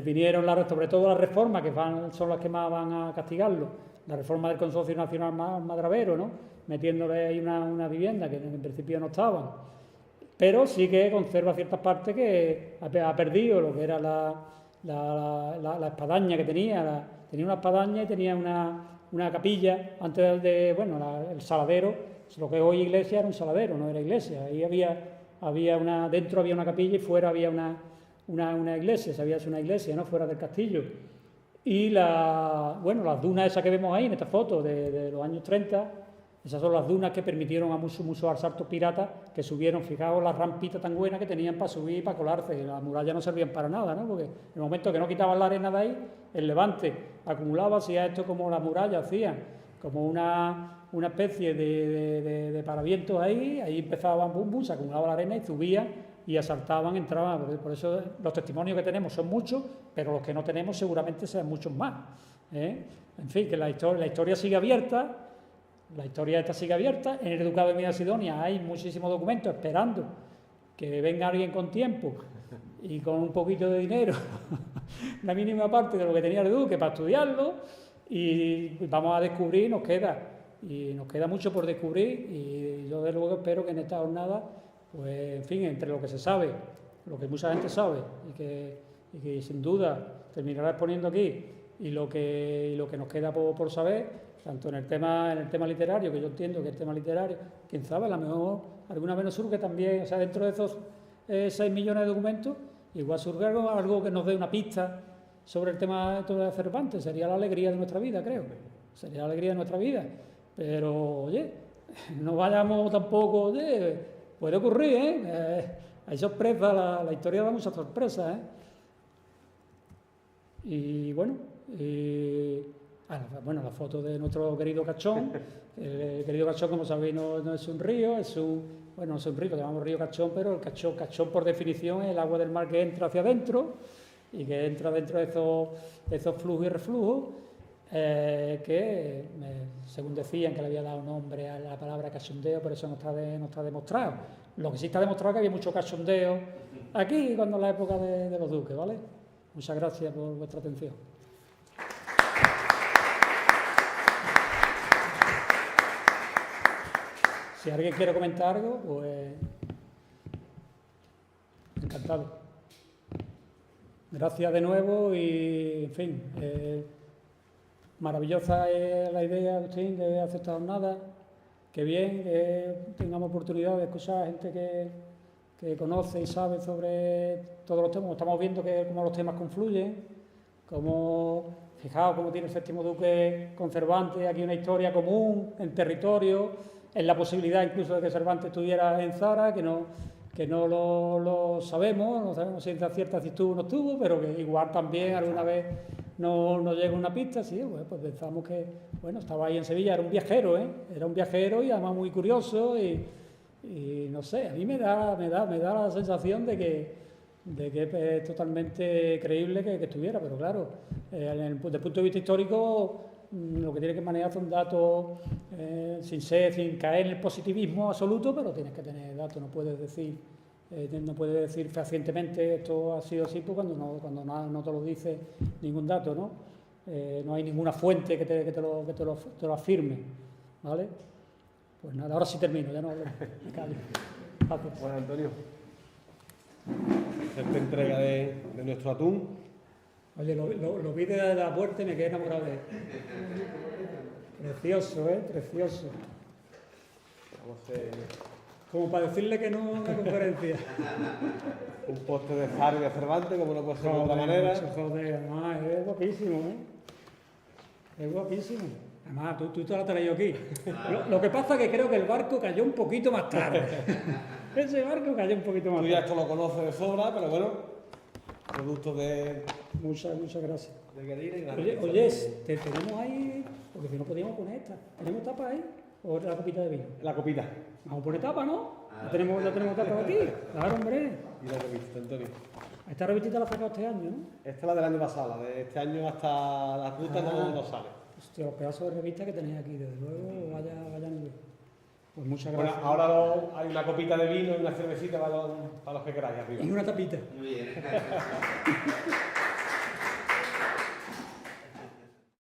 vinieron, sobre todo las reformas, que son las que más van a castigarlo. La reforma del Consorcio Nacional Madravero, ¿no? Metiéndole ahí una vivienda que en principio no estaban. Pero sí que conserva ciertas partes que ha perdido, lo que era la espadaña que tenía. Tenía una espadaña y tenía una capilla antes el saladero. Lo que hoy iglesia era un saladero, no era iglesia. Ahí dentro había una capilla y fuera había una iglesia, sabías, una iglesia, ¿no? Fuera del castillo. Y las dunas esas que vemos ahí en esta foto de los años 30, esas son las dunas que permitieron a muchos asaltos piratas que subieron. Fijaos la rampita tan buena que tenían para subir y para colarse, y las murallas no servían para nada, ¿no? Porque en el momento que no quitaban la arena de ahí, el levante acumulaba, hacía esto como las murallas hacían, como una especie de paravientos ahí empezaban, bum, se acumulaba la arena y subían y asaltaban, entraban. Por eso los testimonios que tenemos son muchos, pero los que no tenemos seguramente sean muchos más, ¿eh? En fin, que la historia sigue abierta. La historia esta sigue abierta. En el Ducado de Medina Sidonia hay muchísimos documentos esperando que venga alguien con tiempo y con un poquito de dinero, la mínima parte de lo que tenía el duque para estudiarlo, y vamos a descubrir, nos queda mucho por descubrir, y yo de luego espero que en esta jornada, pues en fin, entre lo que se sabe, lo que mucha gente sabe y que sin duda terminará exponiendo aquí, y lo que nos queda por saber, tanto en el tema literario, que yo entiendo que el tema literario, quién sabe, a lo mejor alguna vez nos surge también, o sea, dentro de esos 6 millones de documentos, igual surge algo que nos dé una pista sobre el tema de Cervantes. Sería la alegría de nuestra vida, creo. Sería la alegría de nuestra vida. Pero, oye, no vayamos tampoco, oye, puede ocurrir, ¿eh? Hay sorpresas, la historia da muchas sorpresas, ¿eh? Y bueno, la foto de nuestro querido Cachón. El querido Cachón, como sabéis, no es un río, no es un río, lo llamamos río Cachón, pero el Cachón por definición es el agua del mar que entra hacia adentro y que entra dentro de esos flujos y reflujos, según decían, que le había dado nombre a la palabra cachondeo, pero eso no está demostrado. Lo que sí está demostrado es que había mucho cachondeo aquí cuando en la época de los duques, ¿vale? Muchas gracias por vuestra atención. Si alguien quiere comentar algo, pues encantado. Gracias de nuevo y, en fin, maravillosa es la idea, Agustín, de hacer esta jornada. qué bien que tengamos oportunidad de escuchar a gente que conoce y sabe sobre todos los temas. Estamos viendo cómo los temas confluyen, fijaos cómo tiene el séptimo duque con Cervantes aquí una historia común en territorio, en la posibilidad incluso de que Cervantes estuviera en Zara, que no lo sabemos, no sabemos si cierta estuvo o no estuvo, pero que igual también alguna vez nos llega una pista. Sí, pues pensamos que, bueno, estaba ahí en Sevilla, era un viajero, era un viajero y además muy curioso y no sé, a mí me da la sensación de que es totalmente creíble que estuviera, pero claro, desde el punto de vista histórico, lo que tienes que manejar son datos sin caer en el positivismo absoluto, pero tienes que tener datos, no puedes decir fehacientemente esto ha sido así, pues cuando no te lo dice ningún dato, ¿no? No hay ninguna fuente que te lo afirme, ¿vale? Pues nada, ahora sí termino, ya no hablo, me callo. Gracias. Bueno, Antonio, esta entrega de nuestro atún. Oye, lo vi desde la puerta y me quedé enamorado de él. Precioso, precioso. Vamos a hacer Como para decirle que no a una conferencia. un postre de Zara y de Cervantes, como no puede ser de otra manera. Joder, además es guapísimo, Es guapísimo. Además, tú te lo has traído aquí. Lo que pasa es que creo que el barco cayó un poquito más tarde. Ese barco cayó un poquito más tarde. Tú ya esto lo conoces de sobra, pero bueno, producto de... Muchas gracias. de querer y nada. Oye, tenemos ahí, porque si no podíamos poner esta. ¿Tenemos tapa ahí? ¿O la copita de vino? La copita. Vamos a poner tapa, ¿no? Ya tenemos tapa aquí. Claro, hombre. Y la revista, Antonio. Esta revistita la has sacado este año, ¿no? Esta es la del año pasado, la de este año hasta la ruta no sale. Hostia, los pedazos de revista que tenéis aquí, desde luego, vaya nivel. Pues muchas Bueno, gracias. ahora hay una copita de vino y una cervecita para los que queráis arriba. Y una tapita. Muy bien.